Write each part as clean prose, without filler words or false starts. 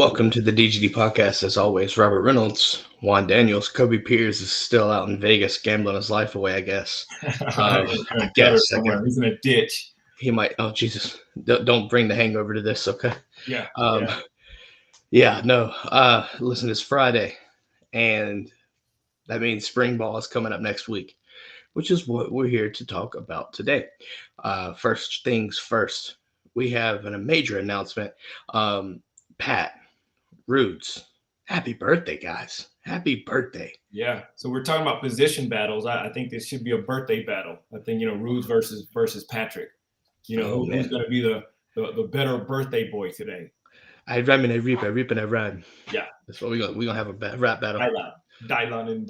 Welcome to the DGD Podcast. As always, Robert Reynolds, Juan Daniels, Kobe Pierce is still out in Vegas gambling his life away, I guess. I guess somewhere. He's in a ditch. He might. Oh, Jesus. Don't bring the hangover to this, okay? Yeah. Listen, it's Friday, and that means spring ball is coming up next week, which is what we're here to talk about today. First things first, we have a major announcement. Pat Rudes, happy birthday, guys. Happy birthday. Yeah. So we're talking about position battles. I think this should be a birthday battle. I think, Rudes versus Patrick. Who's going to be the better birthday boy today? I rhyme and I reap, I reap and I rhyme. Yeah. That's what we're gonna have a rap battle. Dylan.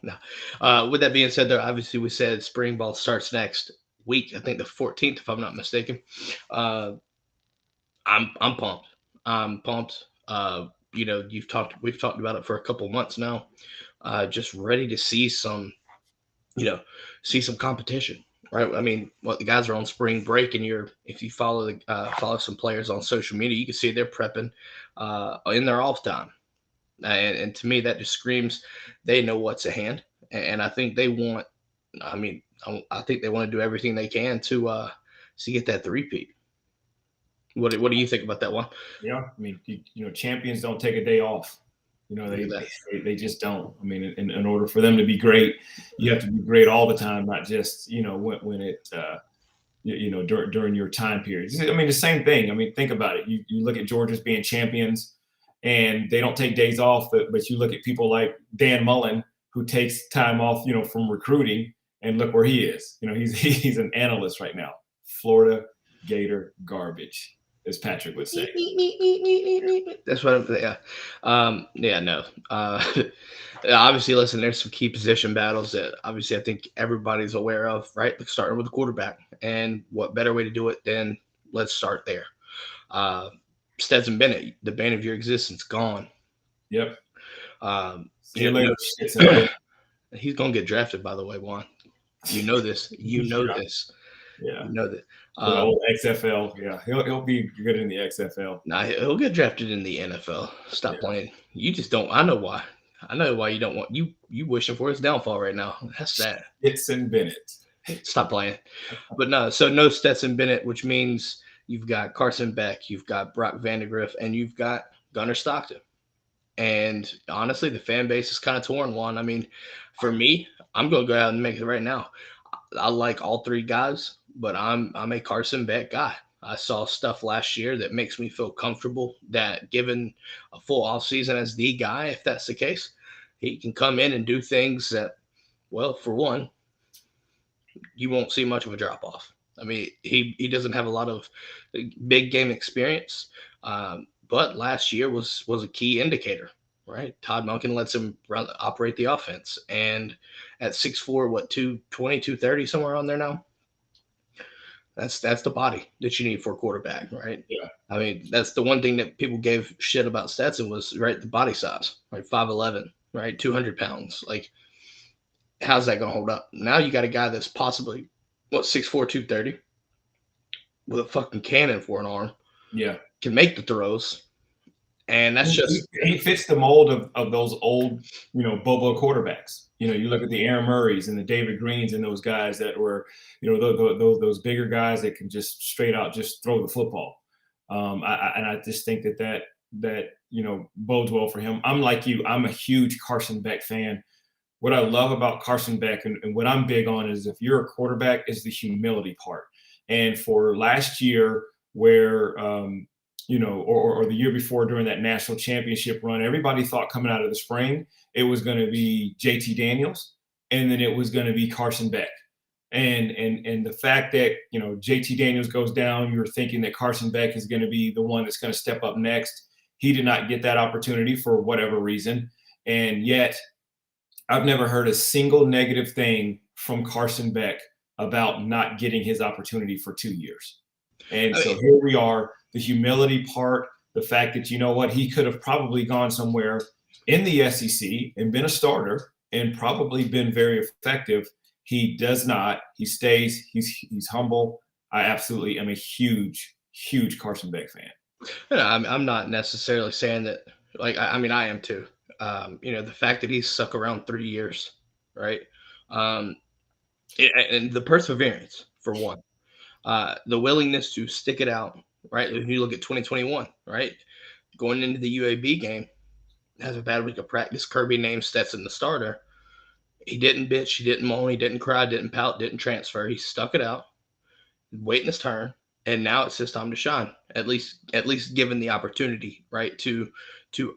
Now, with that being said, there obviously we said spring ball starts next week. I think the 14th, if I'm not mistaken. I'm pumped. I'm pumped. We've talked about it for a couple months now. Just ready to see some competition, right? I mean, the guys are on spring break, and if you follow some players on social media, you can see they're prepping in their off time, and to me that just screams they know what's at hand, and I think they want. I think they want to do everything they can to get that three-peat. What do you think about that one? Yeah, I mean, champions don't take a day off. They just don't. I mean, in order for them to be great, you have to be great all the time, not just when it during your time period. I mean, the same thing. I mean, think about it. You look at Georgia's being champions, and they don't take days off. But you look at people like Dan Mullen, who takes time off, from recruiting, and look where he is. He's an analyst right now. Florida Gator garbage, as Patrick would say. That's what obviously, listen, there's some key position battles that obviously I think everybody's aware of, right? Starting with the quarterback. And what better way to do it than let's start there. Stetson Bennett, the bane of your existence, gone. Yep. He's going to get drafted, by the way, Juan. You know this. This. Yeah. You know that. Old XFL. Yeah. He'll be good in the XFL. Nah, he'll get drafted in the NFL. Stop playing. You just don't. I know why. I know why you don't want you wishing for his downfall right now. That's sad. Stetson Bennett. Stop playing. But no Stetson Bennett, which means you've got Carson Beck, you've got Brock Vandegrift, and you've got Gunnar Stockton. And honestly, the fan base is kind of torn, Juan. I mean, for me, I'm going to go out and make it right now. I like all three guys, but I'm a Carson Beck guy. I saw stuff last year that makes me feel comfortable that given a full offseason as the guy, if that's the case, he can come in and do things that, well, for one, you won't see much of a drop-off. I mean, he doesn't have a lot of big game experience, but last year was a key indicator, right? Todd Monken lets him operate the offense. And at 6'4", 220, 230, somewhere on there now? That's the body that you need for a quarterback, right? Yeah. I mean, that's the one thing that people gave shit about Stetson was, right, the body size, right? 5'11", right? 200 pounds. Like, how's that going to hold up? Now you got a guy that's possibly, 6'4", 230 with a fucking cannon for an arm. Yeah. Can make the throws. And that's he fits the mold of those old, Bobo quarterbacks. You look at the Aaron Murrays and the David Greens and those guys that were, those bigger guys that can just straight out just throw the football. I just think that bodes well for him. I'm like you. I'm a huge Carson Beck fan. What I love about Carson Beck and what I'm big on is if you're a quarterback is the humility part. And for last year where or the year before during that national championship run, everybody thought coming out of the spring, it was going to be JT Daniels and then it was going to be Carson Beck. And the fact that, JT Daniels goes down, you're thinking that Carson Beck is going to be the one that's going to step up next. He did not get that opportunity for whatever reason. And yet I've never heard a single negative thing from Carson Beck about not getting his opportunity for 2 years. And so here we are. The humility part, the fact that, he could have probably gone somewhere in the SEC and been a starter and probably been very effective. He does not. He stays. He's humble. I absolutely am a huge huge Carson Beck fan. I'm not necessarily saying that. Like, I mean, I am too. The fact that he's stuck around 3 years, right? Um, and the perseverance for one, the willingness to stick it out, right? If you look at 2021, right, going into the UAB game, has a bad week of practice. Kirby named Stetson the starter. He didn't bitch, he didn't moan, he didn't cry, didn't pout, didn't transfer. He stuck it out, waiting his turn, and now it's his time to shine. At least given the opportunity, right, to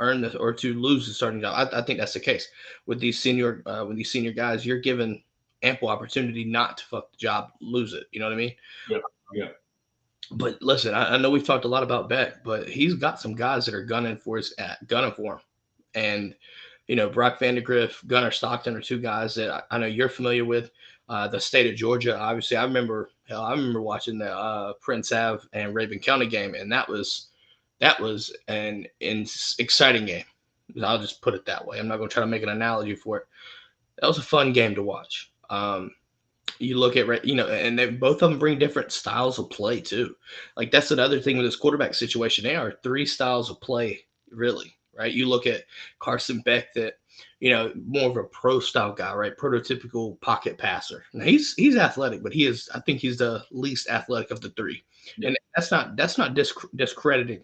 earn this or to lose the starting job. I think that's the case with these senior guys. You're given ample opportunity not to fuck the job, lose it. You know what I mean? Yeah, yeah. But listen, I know we've talked a lot about Beck, but he's got some guys that are gunning for him. And Brock Vandegrift, Gunnar Stockton are two guys that I know you're familiar with. The state of Georgia, obviously, I remember watching the Prince Ave and Raven County game, and that was an exciting game. I'll just put it that way. I'm not going to try to make an analogy for it. That was a fun game to watch. You look at, and they, both of them bring different styles of play too. Like, that's another thing with this quarterback situation. They are three styles of play, really, right? You look at Carson Beck, that, more of a pro style guy, right? Prototypical pocket passer. Now he's athletic, but I think he's the least athletic of the three. Yeah. And that's not discrediting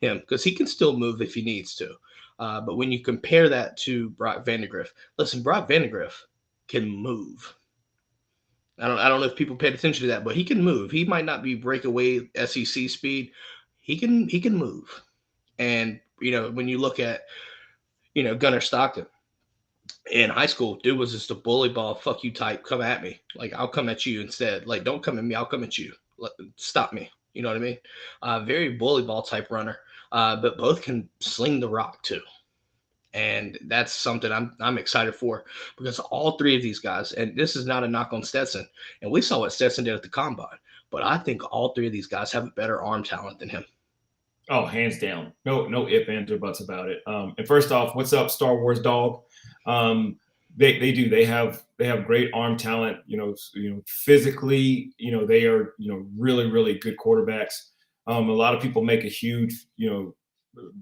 him, because he can still move if he needs to. But when you compare that to Brock Vandegrift, listen, Brock Vandegrift can move. I don't know if people paid attention to that, but he can move. He might not be breakaway SEC speed. He can move. And, when you look at, Gunnar Stockton in high school, dude was just a bully ball, fuck you type, come at me. Like, I'll come at you instead. Like, don't come at me, I'll come at you. Stop me. You know what I mean? Very bully ball type runner. But both can sling the rock too. And that's something I'm excited for, because all three of these guys, and this is not a knock on Stetson, and we saw what Stetson did at the combine, but I think all three of these guys have a better arm talent than him. Oh, hands down. No ifs, ands, or buts about it. And first off, what's up, Star Wars dog? They do. They have great arm talent. Physically, they are really, really good quarterbacks. A lot of people make a huge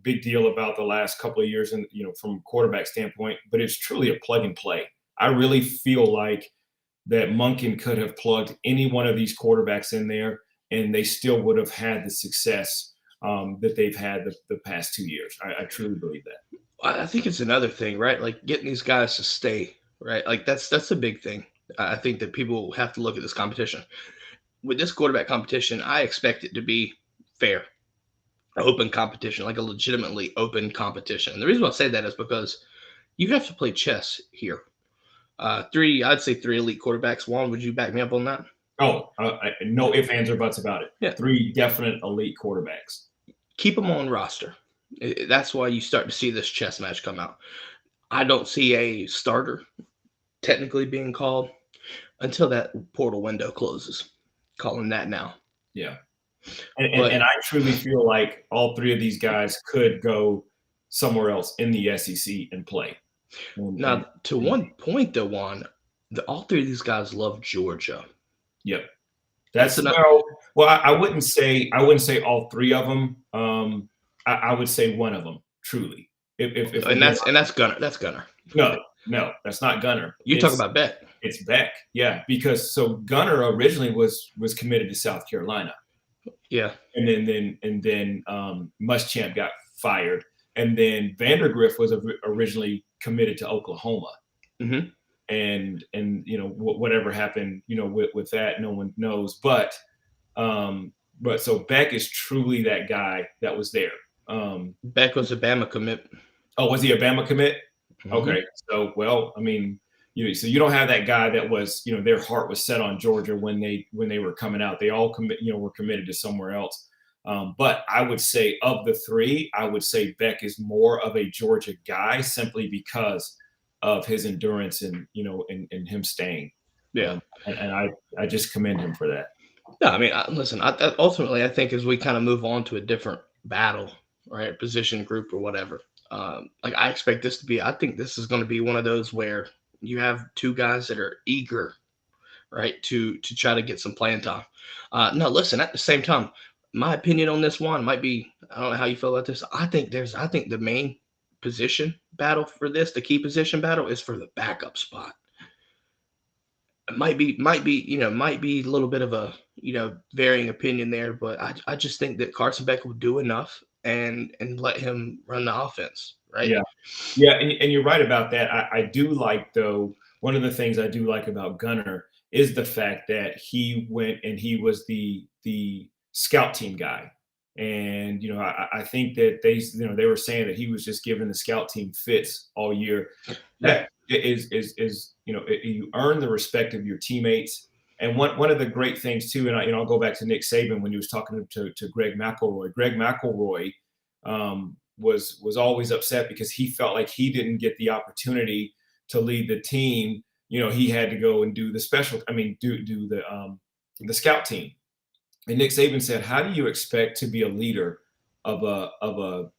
big deal about the last couple of years, and from a quarterback standpoint, but it's truly a plug and play. I really feel like that Monken could have plugged any one of these quarterbacks in there, and they still would have had the success that they've had the past 2 years. I truly believe that. I think it's another thing, right? Like, getting these guys to stay, right? Like, that's a big thing. I think that people have to look at this competition. With this quarterback competition, I expect it to be fair, open competition, like a legitimately open competition. And the reason why I say that is because you have to play chess here. I'd say three elite quarterbacks. Juan, would you back me up on that? Oh, no ifs, ands, or buts about it. Yeah. Three definite elite quarterbacks. Keep them on roster. That's why you start to see this chess match come out. I don't see a starter technically being called until that portal window closes. Calling that now. Yeah. And I truly feel like all three of these guys could go somewhere else in the SEC and play. Now, to one point, though, Juan, all three of these guys love Georgia. Yep. That's enough. Well, I wouldn't say all three of them. I would say one of them, truly. That's Gunnar. That's Gunnar. No, that's not Gunnar. You talk about Beck. It's Beck, yeah, because Gunnar originally was committed to South Carolina. Yeah. And then Muschamp got fired. And then Vandegrift was originally committed to Oklahoma. Mm-hmm. And whatever happened, with that, no one knows. But so Beck is truly that guy that was there. Beck was a Bama commit. Oh, was he a Bama commit? Mm-hmm. Okay. So, well, I mean, so you don't have that guy that was, their heart was set on Georgia when they were coming out. They all were committed to somewhere else. But I would say of the three, I would say Beck is more of a Georgia guy, simply because of his endurance and him staying. Yeah. And I just commend him for that. Yeah. I mean, listen, ultimately, I think as we kind of move on to a different battle, right, position group or whatever, I expect this to be, I think this is going to be one of those where you have two guys that are eager, right, to try to get some playing time. No, listen, at the same time, my opinion on this one might be, I don't know how you feel about this. I think the main position battle for this, the key position battle, is for the backup spot. It might be a little bit of a, varying opinion there, but I just think that Carson Beck will do enough and let him run the offense, right? Yeah. Yeah, and you're right about that. I do like, though, one of the things I do like about Gunner is the fact that he went and he was the scout team guy. And, I think that they were saying that he was just giving the scout team fits all year. That is you earn the respect of your teammates. And one of the great things too, and I'll go back to Nick Saban when he was talking to Greg McElroy. Greg McElroy was always upset because he felt like he didn't get the opportunity to lead the team. He had to go and do do the scout team. And Nick Saban said, "How do you expect to be a leader of a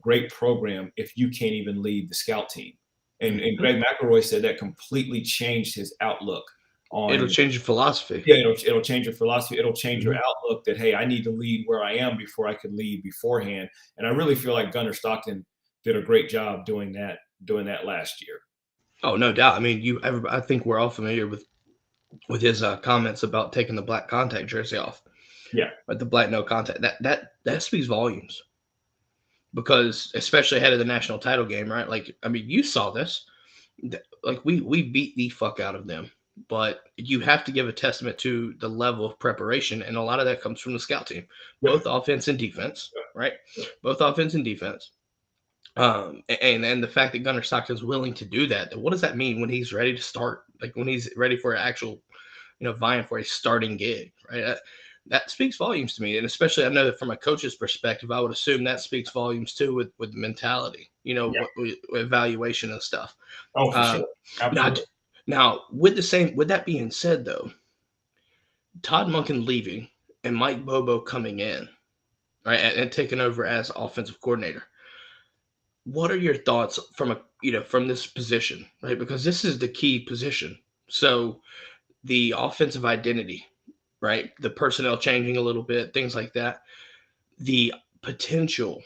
great program if you can't even lead the scout team?" And Greg McElroy said that completely changed his outlook on. It'll change your philosophy. Yeah, it'll change your philosophy. It'll change your outlook that, hey, I need to lead where I am before I could lead beforehand. And I really feel like Gunner Stockton did a great job doing that last year. Oh, no doubt. I mean, I think we're all familiar with his comments about taking the black contact jersey off. Yeah, but the black no contact, that speaks volumes. Because especially ahead of the national title game, right? Like, I mean, you saw this. Like, we beat the fuck out of them. But you have to give a testament to the level of preparation, and a lot of that comes from the scout team, both offense and defense, right? Both offense and defense. And the fact that Gunner Stockton's willing to do that, what does that mean when he's ready to start? Like, when he's ready for an actual, vying for a starting gig, right? That speaks volumes to me. And especially, I know that from a coach's perspective, I would assume that speaks volumes too with mentality, evaluation and stuff. Oh, for sure. Absolutely. Now, with that being said, though, Todd Monken leaving and Mike Bobo coming in, right, and taking over as offensive coordinator. What are your thoughts from this position, right? Because this is the key position. So the offensive identity, right? The personnel changing a little bit, things like that. The potential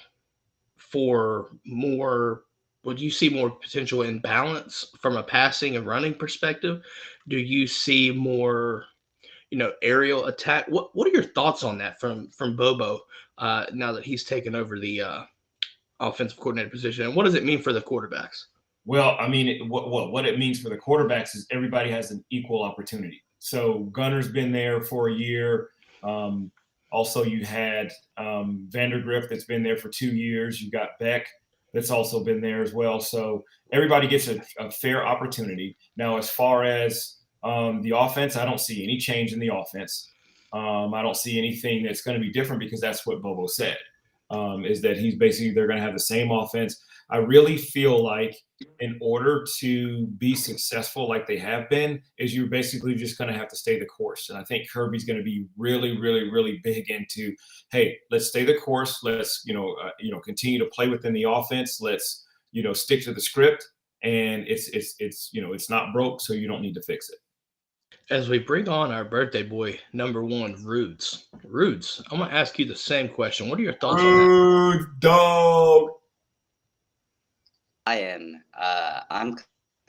for more, would you see more potential in balance from a passing and running perspective? Do you see more, aerial attack? What are your thoughts on that from Bobo now that he's taken over the offensive coordinator position? And what does it mean for the quarterbacks? Well, I mean, what it means for the quarterbacks is everybody has an equal opportunity. So Gunner's been there for a year. Also, you had Vandergrift that's been there for 2 years. You got Beck that's also been there as well. So everybody gets a fair opportunity. Now, as far as the offense, I don't see any change in the offense. I don't see anything that's going to be different because that's what Bobo said, is that they're going to have the same offense. I really feel like in order to be successful like they have been, is you're basically just going to have to stay the course. And I think Kirby's going to be really, really, really big into, hey, let's stay the course. Let's, continue to play within the offense. Let's, stick to the script. And it's not broke, so you don't need to fix it. As we bring on our birthday boy, number one, Rudes. Rudes, I'm going to ask you the same question. What are your thoughts on that? Rude dog. I'm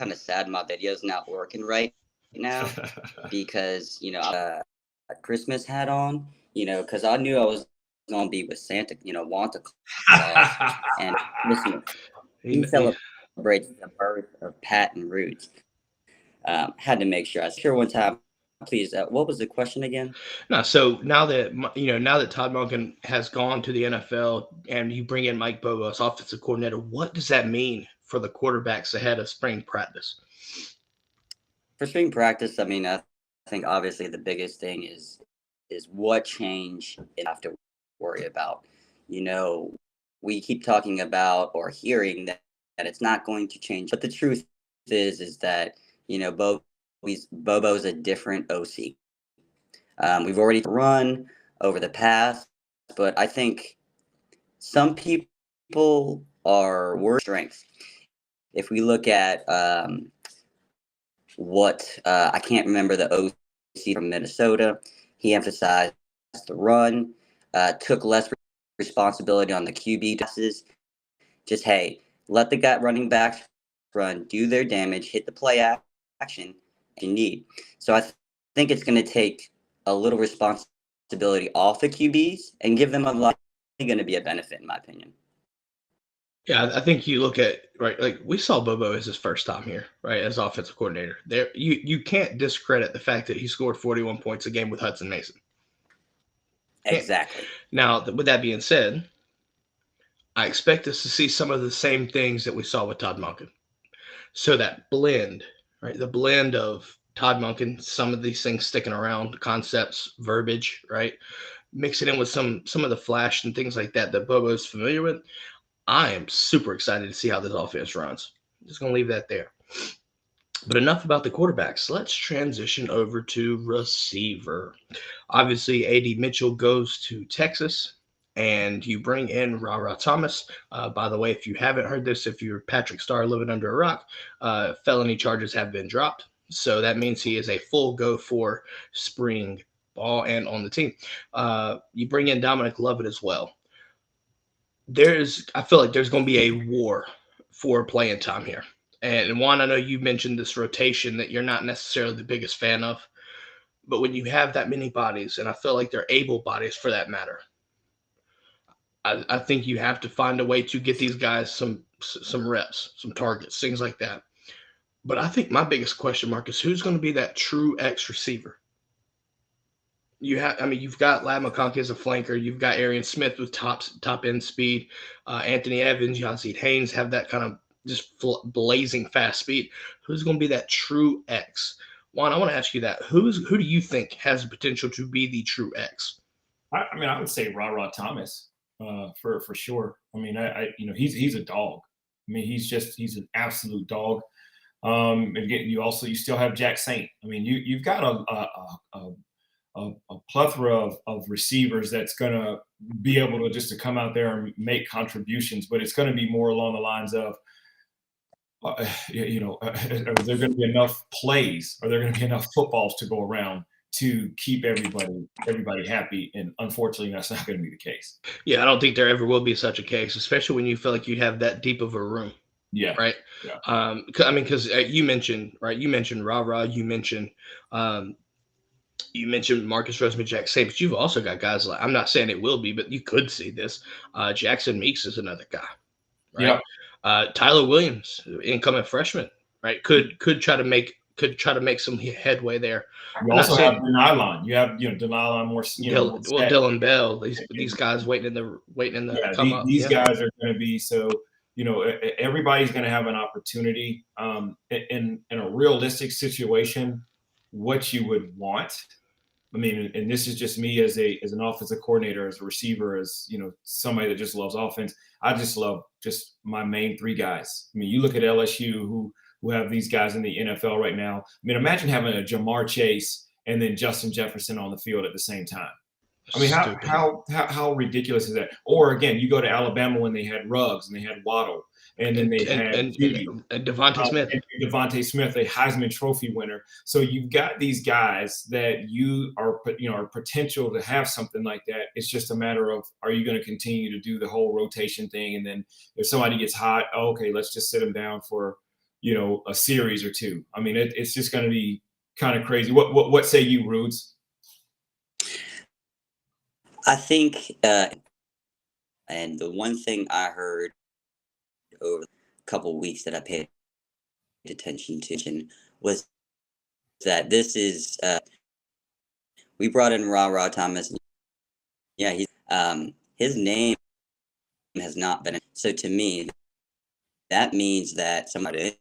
kind of sad my video's not working right now because, Christmas hat on, because I knew I was going to be with Santa, Wanta Claus. And listen, he celebrates the birth of Pat and Roots. Had to make sure. I sure one time, please, what was the question again? No, so now that Todd Monken has gone to the NFL and you bring in Mike Bobo as offensive coordinator, what does that mean for the quarterbacks ahead of spring practice? For spring practice, I mean, I think obviously the biggest thing is what change you have to worry about. We keep talking about or hearing that it's not going to change, but the truth is that Bobo's a different OC. We've already run over the past, but I think some people are worse strengths. If we look at what I can't remember the OC from Minnesota, he emphasized the run. took less responsibility on the QB passes. Just, hey, let the guy running backs run, do their damage, hit the play action you need. So I think it's going to take a little responsibility off the QBs and give them a lot. Going to be a benefit, in my opinion. Yeah, I think you look at right, like we saw Bobo as his first time here, right, as offensive coordinator. There, you can't discredit the fact that he scored 41 points a game with Hudson Mason. Exactly. Now, with that being said, I expect us to see some of the same things that we saw with Todd Monken. So that blend, right, the blend of Todd Monken, some of these things sticking around, concepts, verbiage, right, mix it in with some of the flash and things like that Bobo's familiar with. I am super excited to see how this offense runs. I'm just going to leave that there. But enough about the quarterbacks. Let's transition over to receiver. Obviously, A.D. Mitchell goes to Texas, and you bring in Ra Thomas. By the way, if you haven't heard this, if you're Patrick Starr living under a rock, felony charges have been dropped. So that means he is a full go for spring ball and on the team. You bring in Dominic Lovett as well. I feel like there's going to be a war for playing time here. And Juan, I know you mentioned this rotation that you're not necessarily the biggest fan of, but when you have that many bodies, and I feel like they're able bodies for that matter, I think you have to find a way to get these guys some reps, some targets, things like that. But I think my biggest question mark is who's going to be that true X receiver? You've got Lad McConkey as a flanker. You've got Arian Smith with top end speed. Anthony Evans, Yazeed Haynes have that kind of just blazing fast speed. Who's going to be that true X? Juan, I want to ask you that. Who do you think has the potential to be the true X? I would say Ra Thomas for sure. I mean, he's a dog. I mean, he's an absolute dog. And again, you still have Jack Saint. I mean, you've got a plethora of receivers that's going to be able to just to come out there and make contributions, but it's going to be more along the lines of, are there going to be enough plays? Are there going to be enough footballs to go around to keep everybody happy? And unfortunately, that's not going to be the case. Yeah, I don't think there ever will be such a case, especially when you feel like you have that deep of a room. Yeah. Right. Yeah. Because you mentioned Ra, you mentioned Marcus Roseman, Jack Saint, but you've also got guys like, I'm not saying it will be, but you could see this. Jackson Meeks is another guy, right? Yeah. Tyler Williams, incoming freshman, right? Could try to make some headway there. You also have Denylon. You have Denylon more. Dylan Bell. These guys waiting in the come up. These guys are going to be so. Everybody's going to have an opportunity. In a realistic situation, what you would want. I mean, and this is just me as an offensive coordinator, as a receiver, as somebody that just loves offense. I just love just my main three guys. I mean, you look at LSU who have these guys in the NFL right now. I mean, imagine having a Jamar Chase and then Justin Jefferson on the field at the same time. I mean, how ridiculous is that? Or again, you go to Alabama when they had Ruggs and they had Waddle, and then they had Devontae Smith. Devontae Smith, a Heisman Trophy winner. So you've got these guys that are potential to have something like that. It's just a matter of, are you going to continue to do the whole rotation thing, and then if somebody gets hot, okay, let's just sit them down for a series or two. I mean, it's just going to be kind of crazy. What say you, Rudes? I think, and the one thing I heard over a couple of weeks that I paid attention to was that this is, we brought in Ra Thomas. Yeah, his name has not been. So to me, that means that somebody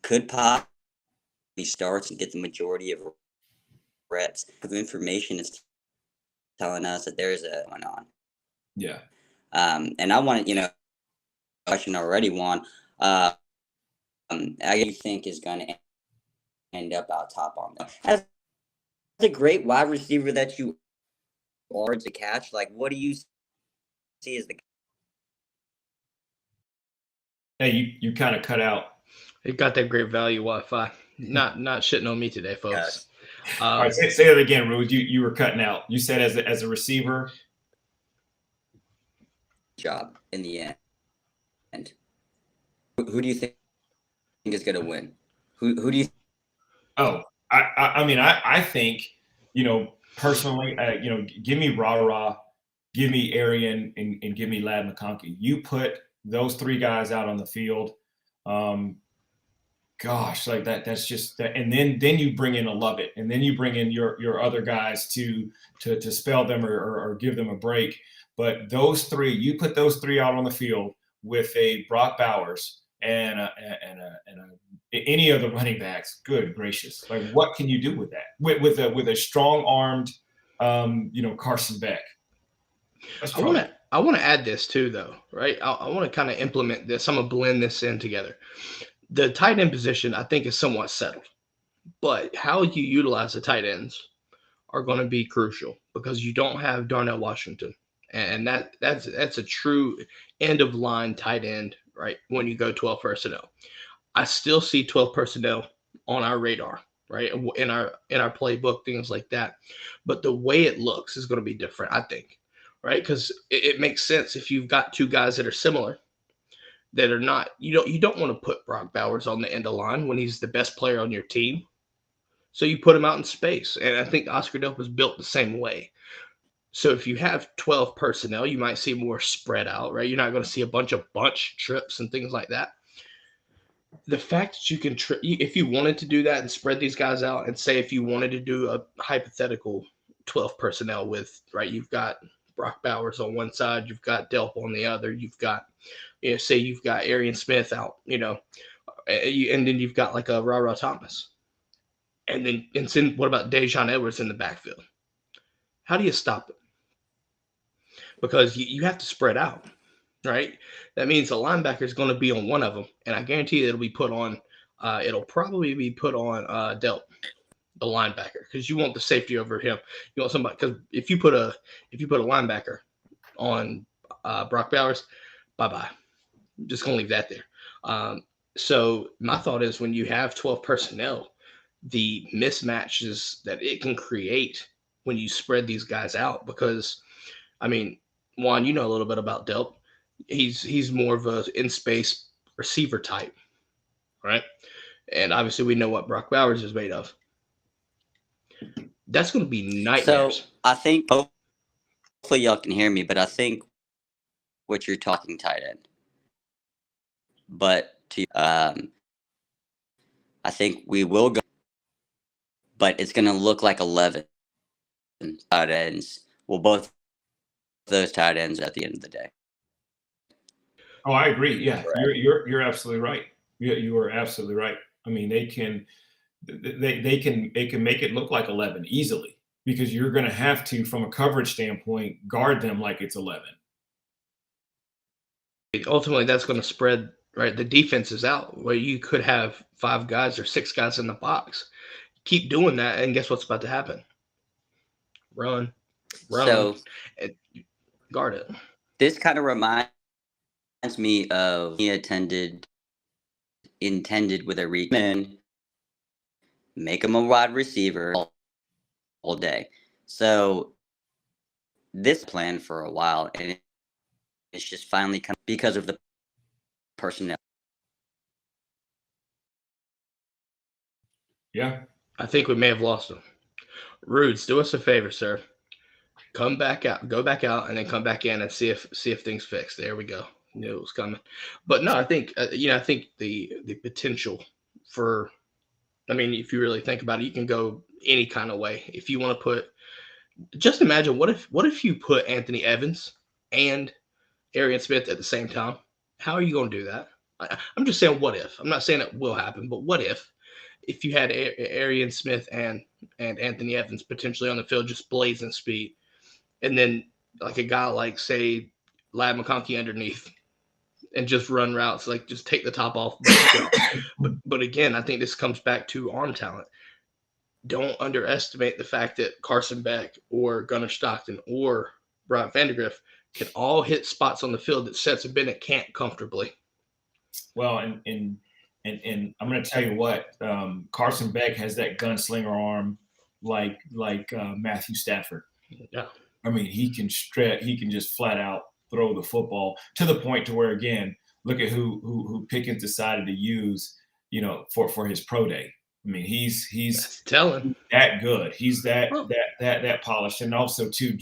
could possibly start and get the majority of reps. The information is telling us that there's a going on. Yeah. And I want to, question already, Juan. I think is going to end up out top on that. As a great wide receiver that you are to catch, like, what do you see as the? Hey, you kind of cut out. It got that great value Wi-Fi. Not shitting on me today, folks. All right, say that again, Rude. You were cutting out. You said as a receiver. Job in the end. Who do you think is going to win? Who do you? Oh, I mean, I think, personally, give me Rah, give me Arian, and give me Ladd McConkey. You put those three guys out on the field. Gosh, like that's just that. And then you bring in a Lovett, and then you bring in your other guys to spell them or give them a break. But those three, you put those three out on the field with a Brock Bowers and any of the running backs. Good gracious! Like, what can you do with that? With a strong-armed, Carson Beck. I want to add this too, though, right? I want to kind of implement this. I'm gonna blend this in together. The tight end position, I think, is somewhat settled, but how you utilize the tight ends are going to be crucial because you don't have Darnell Washington, and that's a true end of line tight end, right? When you go 12 personnel, I still see 12 personnel on our radar, right? In our playbook, things like that, but the way it looks is going to be different, I think, right? Because it makes sense if you've got two guys that are similar. That are not, you don't want to put Brock Bowers on the end of line when he's the best player on your team. So you put him out in space. And I think Oscar Delp was built the same way. So if you have 12 personnel, you might see more spread out, right? You're not going to see a bunch trips and things like that. The fact that you can, if you wanted to do that and spread these guys out and say if you wanted to do a hypothetical 12 personnel with, right, you've got Brock Bowers on one side, you've got Delp on the other, you've got, say you've got Arian Smith out, and then you've got like a Rah Thomas. And then what about Dejon Edwards in the backfield? How do you stop it? Because you have to spread out, right? That means the linebacker is going to be on one of them, and I guarantee you it'll probably be put on Delp, the linebacker, because you want the safety over him. You want somebody, because if you put a linebacker on Brock Bowers, bye-bye. I'm just going to leave that there. So my thought is when you have 12 personnel, the mismatches that it can create when you spread these guys out, because, I mean, Juan, you know a little bit about Delp. He's more of a in-space receiver type, right? And obviously we know what Brock Bowers is made of. That's going to be nightmares. So I think, hopefully y'all can hear me, but I think what you're talking tight end. But I think we will go, but it's going to look like 11 tight ends. Well, both those tight ends at the end of the day. Oh, I agree. Yeah, right. You're absolutely right. You are absolutely right. I mean, they can make it look like 11 easily because you're going to have to, from a coverage standpoint, guard them like it's 11. Ultimately, that's going to spread, right? The defense is out where you could have 5 guys or 6 guys in the box. Keep doing that, and guess what's about to happen? Run, So, and guard it. This kind of reminds me of he intended with a read, make him a wide receiver all day. So this plan for a while, and it's just finally come because of the personnel. Yeah. I think we may have lost him. Rudes, do us a favor, sir. Go back out, and then come back in and see if things fixed. There we go. Knew it was coming. But no, I think I think the potential for, I mean, if you really think about it, you can go any kind of way. If you want to put, just imagine what if you put Anthony Evans and Arian Smith at the same time? How are you going to do that? I'm just saying what if. I'm not saying it will happen, but what if you had Arian Smith and Anthony Evans potentially on the field just blazing speed, and then like a guy like, say, Ladd McConkey underneath and just run routes, like just take the top off. But again, I think this comes back to arm talent. Don't underestimate the fact that Carson Beck or Gunnar Stockton or Brock Vandagriff can all hit spots on the field that Stetson Bennett can't comfortably. Well, and I'm going to tell you what, Carson Beck has that gunslinger arm like Matthew Stafford. Yeah. I mean, he can just flat out throw the football to the point to where, again, look at who Pickens decided to use, for his pro day. I mean, he's telling that good. He's that polished. And also too,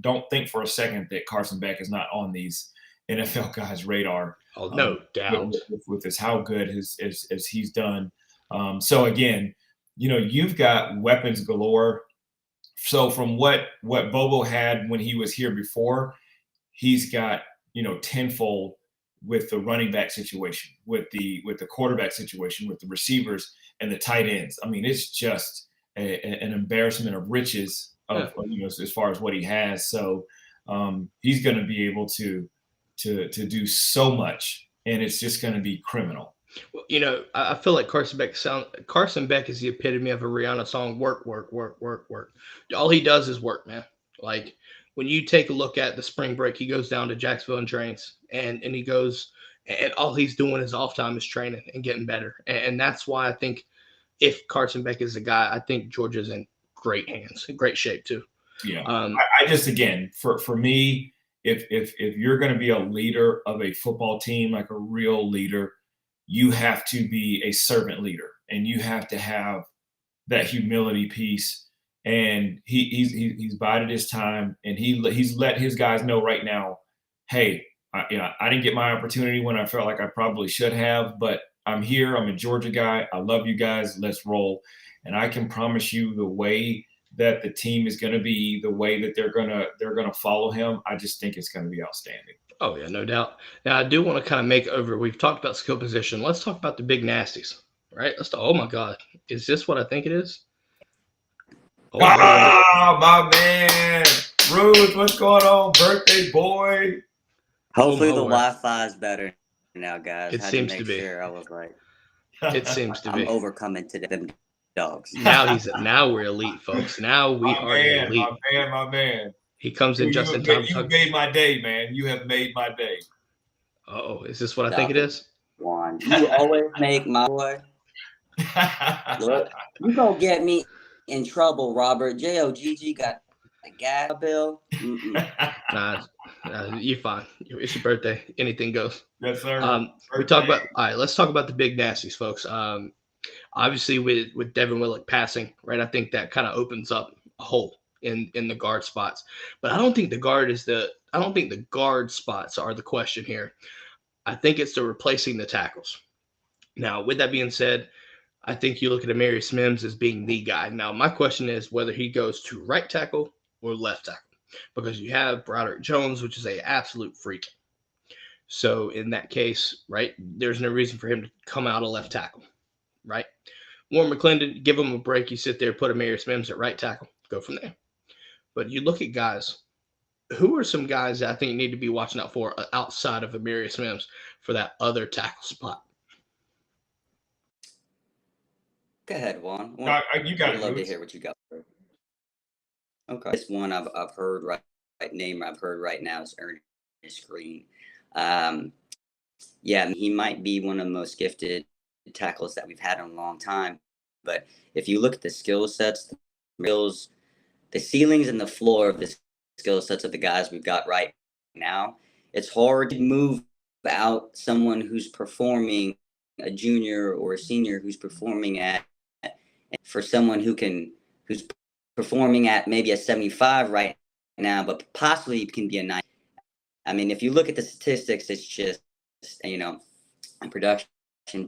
don't think for a second that Carson Beck is not on these NFL guys' radar. Oh, no doubt. With this, how good as he's done. So again, you've got weapons galore. So from what Bobo had when he was here before, he's got, tenfold with the running back situation, with the quarterback situation, with the receivers and the tight ends. I mean, it's just an embarrassment of riches as far as what he has. So he's going to be able to do so much, and it's just going to be criminal. Well, I feel like Carson Beck is the epitome of a Rihanna song. Work, work, work, work, work. All he does is work, man. Like when you take a look at the spring break, he goes down to Jacksonville and trains, and he goes, and all he's doing is off time is training and getting better. And that's why I think if Carson Beck is the guy, I think Georgia's in great hands, in great shape too. Yeah. I just, again, for me, if you're going to be a leader of a football team, like a real leader, you have to be a servant leader, and you have to have that humility piece. And he's bided his time, and he's let his guys know right now, hey, I didn't get my opportunity when I felt like I probably should have, but I'm here. I'm a Georgia guy. I love you guys. Let's roll. And I can promise you, the way that the team is going to be, the way that they're gonna follow him, I just think it's going to be outstanding. Oh yeah, no doubt. Now I do want to kind of make over. We've talked about skill position. Let's talk about the big nasties, right? Oh my God, is this what I think it is? Oh, my man, Ruth, what's going on, birthday boy? Hopefully the Wi-Fi is better now, guys. It seems to be. Sure. I was like, it seems to be. I'm overcoming to them dogs. Now we're elite, folks. Now we are elite. My man. He comes in just in time. You made my day, man. You have made my day. Oh, is this what I think it is? One. You always make my boy. Look, you gonna get me in trouble, Robert. JOGG got a gas bill. Nah, you're fine. It's your birthday. Anything goes. Yes, sir. Let's talk about the big nasties, folks. Obviously with Devin Willock passing, right? I think that kind of opens up a hole in the guard spots. But I don't think the guard spots are the question here. I think it's the replacing the tackles. Now, with that being said, I think you look at Amarius Mims as being the guy. Now, my question is whether he goes to right tackle or left tackle, because you have Broderick Jones, which is an absolute freak. So in that case, right, there's no reason for him to come out of left tackle, right? Warren McClendon, give him a break. You sit there, put Amarius Mims at right tackle, go from there. But you look at guys, who are some guys that I think you need to be watching out for outside of Amarius Mims for that other tackle spot? Go ahead, Juan. You got it. I'd love to hear what you got. Okay. This one I've heard name I've heard right now is Ernest Green. He might be one of the most gifted tackles that we've had in a long time. But if you look at the skill sets, the ceilings and the floor of the skill sets of the guys we've got right now, it's hard to move out someone who's performing, a junior or a senior who's performing for someone who's performing at maybe a 75 right now, but possibly can be a 90. I mean, if you look at the statistics, it's just, production.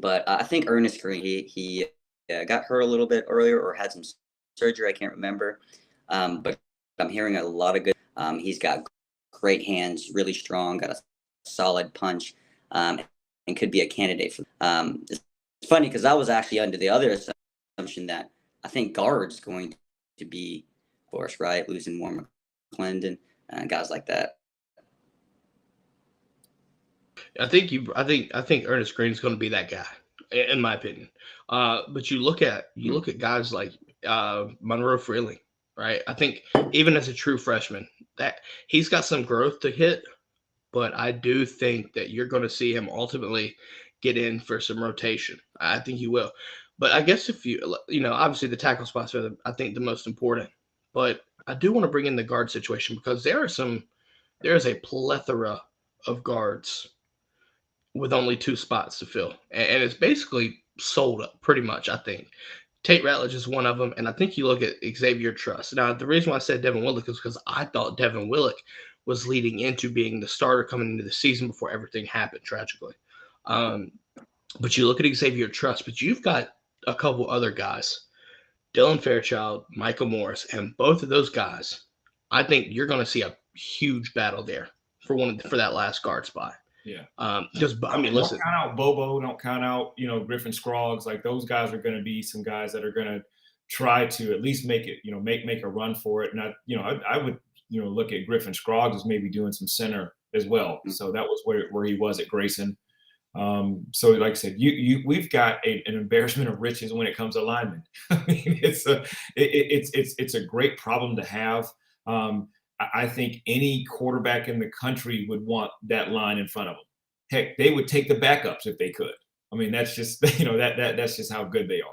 But I think Ernest Green, he got hurt a little bit earlier or had some surgery. I can't remember. But I'm hearing a lot of good. He's got great hands, really strong, got a solid punch, and could be a candidate for. It's funny because I was actually under the other assumption that I think guard's going to be, of course, right, losing Warren McClendon and guys like that. I think Ernest Green's going to be that guy, in my opinion. But you look at guys like Monroe Freeling, right? I think even as a true freshman, that he's got some growth to hit, but I do think that you're going to see him ultimately get in for some rotation. I think he will. But I guess if obviously the tackle spots are, I think, the most important. But I do want to bring in the guard situation because there is a plethora of guards with only 2 spots to fill. And it's basically sold up pretty much, I think. Tate Ratledge is one of them, and I think you look at Xavier Truss. Now, the reason why I said Devin Willock is because I thought Devin Willock was leading into being the starter coming into the season before everything happened, tragically. But you look at Xavier Truss, but you've got a couple other guys, Dylan Fairchild, Michael Morris, and both of those guys, I think you're going to see a huge battle there for that last guard spot. Yeah. Listen. Don't count out Bobo. Don't count out, Griffin Scroggs. Like, those guys are going to be some guys that are going to try to at least make it, make a run for it. And I would, look at Griffin Scroggs as maybe doing some center as well. Mm-hmm. So that was where he was at Grayson. So like I said, we've got an embarrassment of riches when it comes to linemen. I mean, it's a great problem to have. I think any quarterback in the country would want that line in front of them. Heck, they would take the backups if they could. I mean, that's just, that's just how good they are.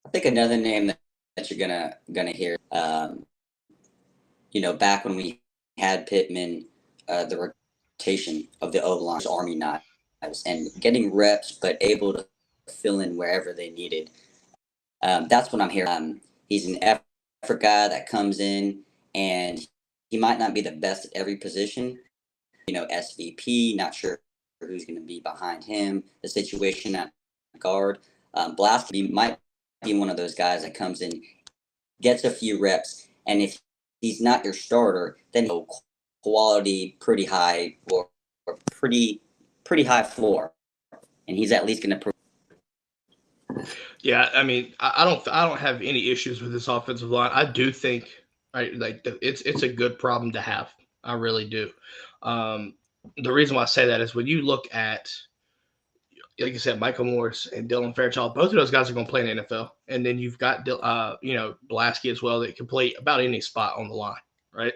I think another name that you're gonna hear, back when we had Pittman, the rotation of the O-line, Army knives, and getting reps, but able to fill in wherever they needed. That's what I'm hearing. He's an effort guy that comes in, and he might not be the best at every position. SVP, not sure who's going to be behind him, the situation at guard. Blasky might be one of those guys that comes in, gets a few reps, and if he's not your starter, then quality pretty high or pretty high floor, and he's at least going to. Yeah, I mean, I don't have any issues with this offensive line. I do think, it's a good problem to have. I really do. The reason why I say that is when you look at, like I said, Michael Morris and Dylan Fairchild, both of those guys are going to play in the NFL, and then you've got Blasky as well that can play about any spot on the line, right?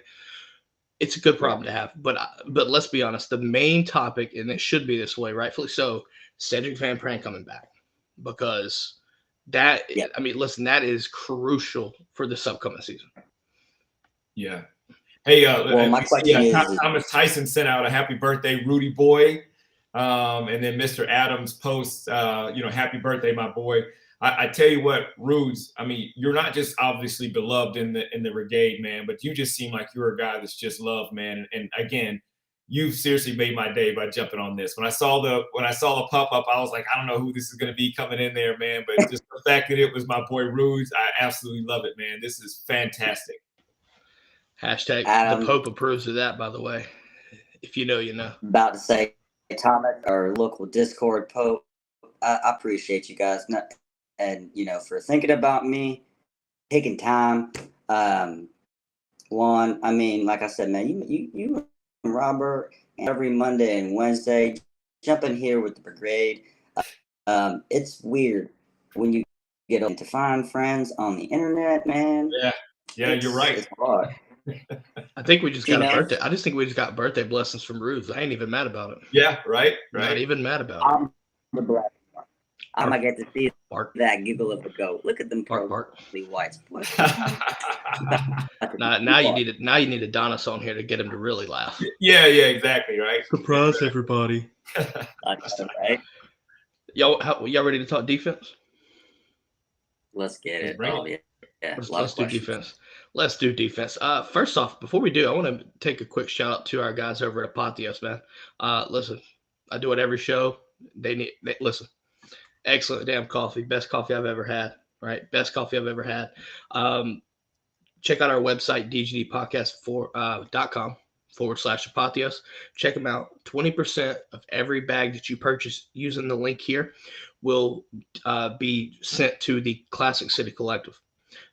It's a good problem to have, but let's be honest. The main topic, and it should be this way, rightfully so, Cedric Van Pran coming back, because that, I mean, listen, that is crucial for this upcoming season. Yeah. Hey, my question is, Thomas Tyson sent out a happy birthday, Rudy boy, and then Mr. Adams posts, happy birthday, my boy. I tell you what, Rudes, I mean, you're not just obviously beloved in the brigade, man, but you just seem like you're a guy that's just loved, man. And again, you've seriously made my day by jumping on this. When I saw the pop up, I was like, I don't know who this is going to be coming in there, man. But just the fact that it was my boy Rudes, I absolutely love it, man. This is fantastic. Hashtag the Pope approves of that, by the way. If you know, you know. About to say, Thomas, our local Discord Pope, I appreciate you guys. And, for thinking about me, taking time. Juan, I mean, like I said, man, you and Robert, every Monday and Wednesday, jump in here with the brigade. It's weird when you get to find friends on the internet, man. Yeah, you're right. It's hard. I think we just got a birthday. I just think we just got birthday blessings from Rudes. I ain't even mad about it. Yeah, right. Not even mad about it. I'm the black. I'm gonna get to see that giggle of a goat. Look at them perfectly whites. Now you need Adonis on here to get him to really laugh. Yeah, exactly, right. Surprise, everybody. Right? Y'all ready to talk defense? Let's get it. Let's do defense. Let's do defense. First off, before we do, I want to take a quick shout out to our guys over at Apatios, man. Listen, I do it every show. They listen. Excellent damn coffee. Best coffee I've ever had. Right? Best coffee I've ever had. Check out our website, DGDpodcast.com/Apatios. Check them out. 20% of every bag that you purchase using the link here will be sent to the Classic City Collective.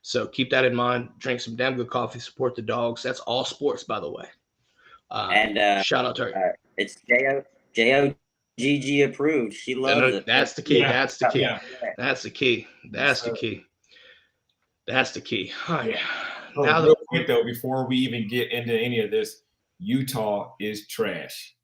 So keep that in mind. Drink some damn good coffee. Support the dogs. That's all sports, by the way. And shout out to her. It's JOGG approved. She loves it. That's the key. Yeah. That's the key. Yeah. That's the key. That's the key. That's the key. Oh, yeah. Real quick though, before we even get into any of this, Utah is trash.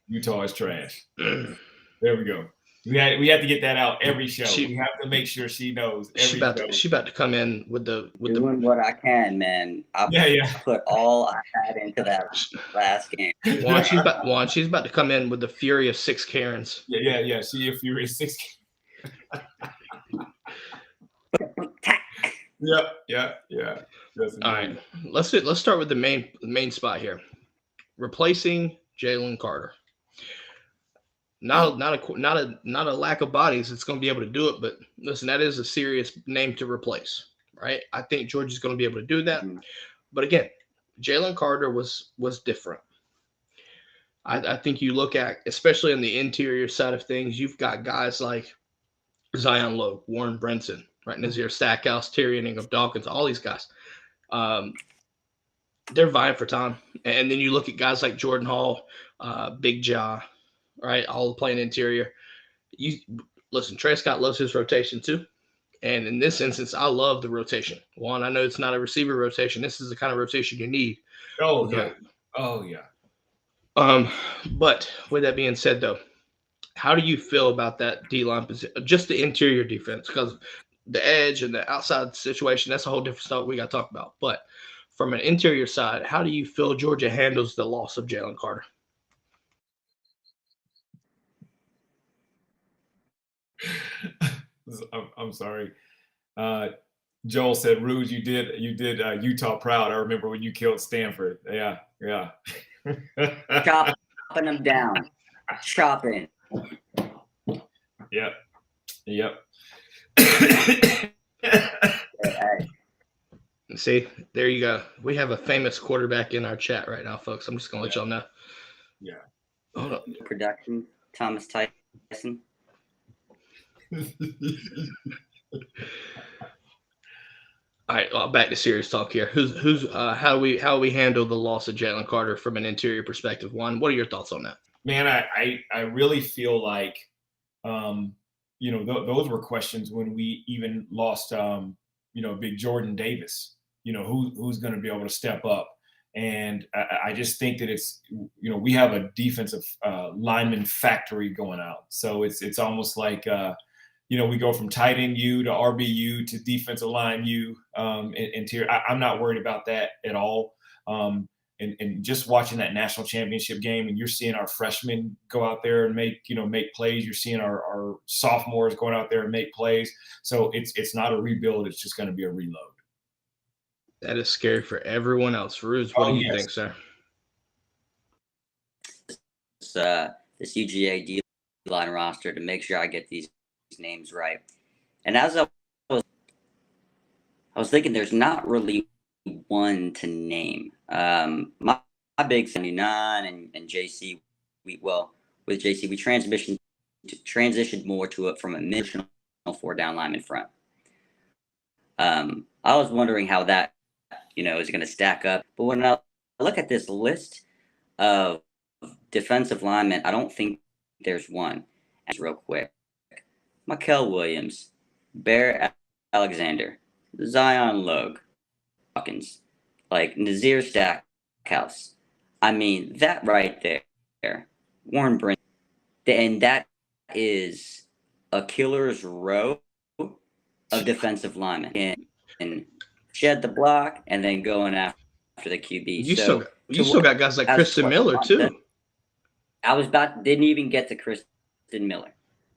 Utah is trash. There we go. We had to get that out every show. She- we have to make sure she knows She every show. she about to come in with the Doing what I can, man. Yeah. Put all I had into that last game. Juan, she's about to come in with the fury of 6 Karens. Yeah. She a furious 6. Yeah. All right, let's start with the main spot here. Replacing Jalen Carter. Not a lack of bodies that's going to be able to do it, but listen, that is a serious name to replace, right? I think Georgia's going to be able to do that. Mm-hmm. But again, Jalen Carter was different. I think you look at, especially on the interior side of things, you've got guys like Zion Logue, Warren Brinson, right? Nazir Stackhouse, Tyrion Ingham-Dawkins, all these guys. They're vying for time. And then you look at guys like Jordan Hall, Big Ja, right? All playing interior. Listen, Trey Scott loves his rotation too. And in this instance, I love the rotation. One, I know it's not a receiver rotation. This is the kind of rotation you need. Oh, yeah. But with that being said, though, how do you feel about that D-line position? Just the interior defense, because the edge and the outside situation, that's a whole different stuff we got to talk about. But from an interior side, how do you feel Georgia handles the loss of Jalen Carter? I'm sorry. Joel said, "Rouge, you did Utah proud. I remember when you killed Stanford." Yeah. Chopping them down. Chopping. Yep. See, there you go. We have a famous quarterback in our chat right now, folks. I'm just going to let y'all know. Yeah. Hold up. Production, Thomas Tyson. All right, well, back to serious talk here. How do we handle the loss of Jalen Carter from an interior perspective? Juan, what are your thoughts on that? Man, I really feel like, those were questions when we even lost, big Jordan Davis. Who's going to be able to step up? And I just think that it's, we have a defensive lineman factory going out. So it's almost like, we go from tight end U to RBU to defensive line U interior. I'm not worried about that at all. And just watching that national championship game, and you're seeing our freshmen go out there and make plays. You're seeing our sophomores going out there and make plays. So it's not a rebuild. It's just going to be a reload. That is scary for everyone else. Rouge, what do you think, sir? This UGA D-line roster, to make sure I get these names right. And as I was thinking, there's not really one to name. My big 79 and JC, with JC, we transitioned more to it from a missional 4-down lineman front. I was wondering how that, is going to stack up. But when I look at this list of defensive linemen, I don't think there's one. Real quick. Mikel Williams, Bear Alexander, Zion Logue, Dawkins, like Nazir Stackhouse. I mean, that right there, Warren Brinson, and that is a killer's row of defensive linemen. And shed the block and then going after the QB. You still got guys like Kristen Miller too. Didn't even get to Kristen Miller,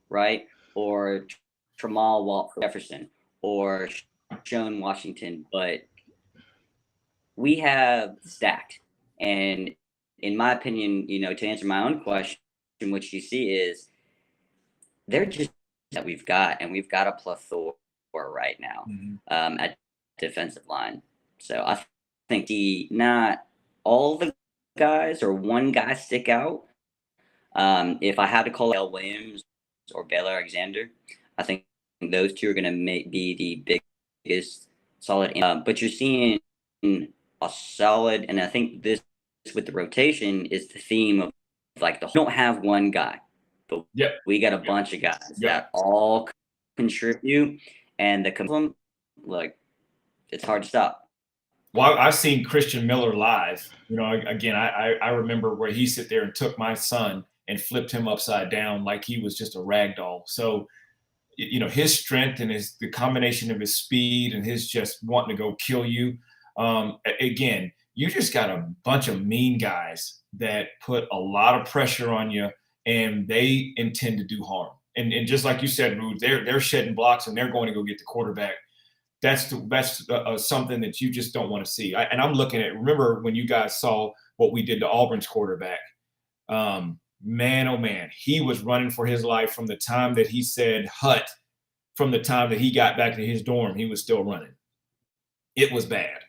right? Or Tramal Jefferson or Sean Washington, but we have stacked. And in my opinion, to answer my own question, what you see is they're just that we've got, and we've got a plethora right now at defensive line. So I think not all the guys or one guy stick out. If I had to call L. Williams or Baylor Alexander, I think those two are going to be the biggest solid. But you're seeing a solid, and I think this with the rotation is the theme of like we don't have one guy, but we got a bunch of guys that all contribute, and the like it's hard to stop. Well, I've seen Christian Miller live. Again, I remember where he sit there and took my son and flipped him upside down like he was just a rag doll. So, his strength and the combination of his speed and his just wanting to go kill you. Again, you just got a bunch of mean guys that put a lot of pressure on you, and they intend to do harm. And just like you said, Rude, they're shedding blocks and they're going to go get the quarterback. That's something that you just don't want to see. And I'm looking at, remember when you guys saw what we did to Auburn's quarterback? Man, oh man, he was running for his life from the time that he said hut, from the time that he got back to his dorm, he was still running. It was bad.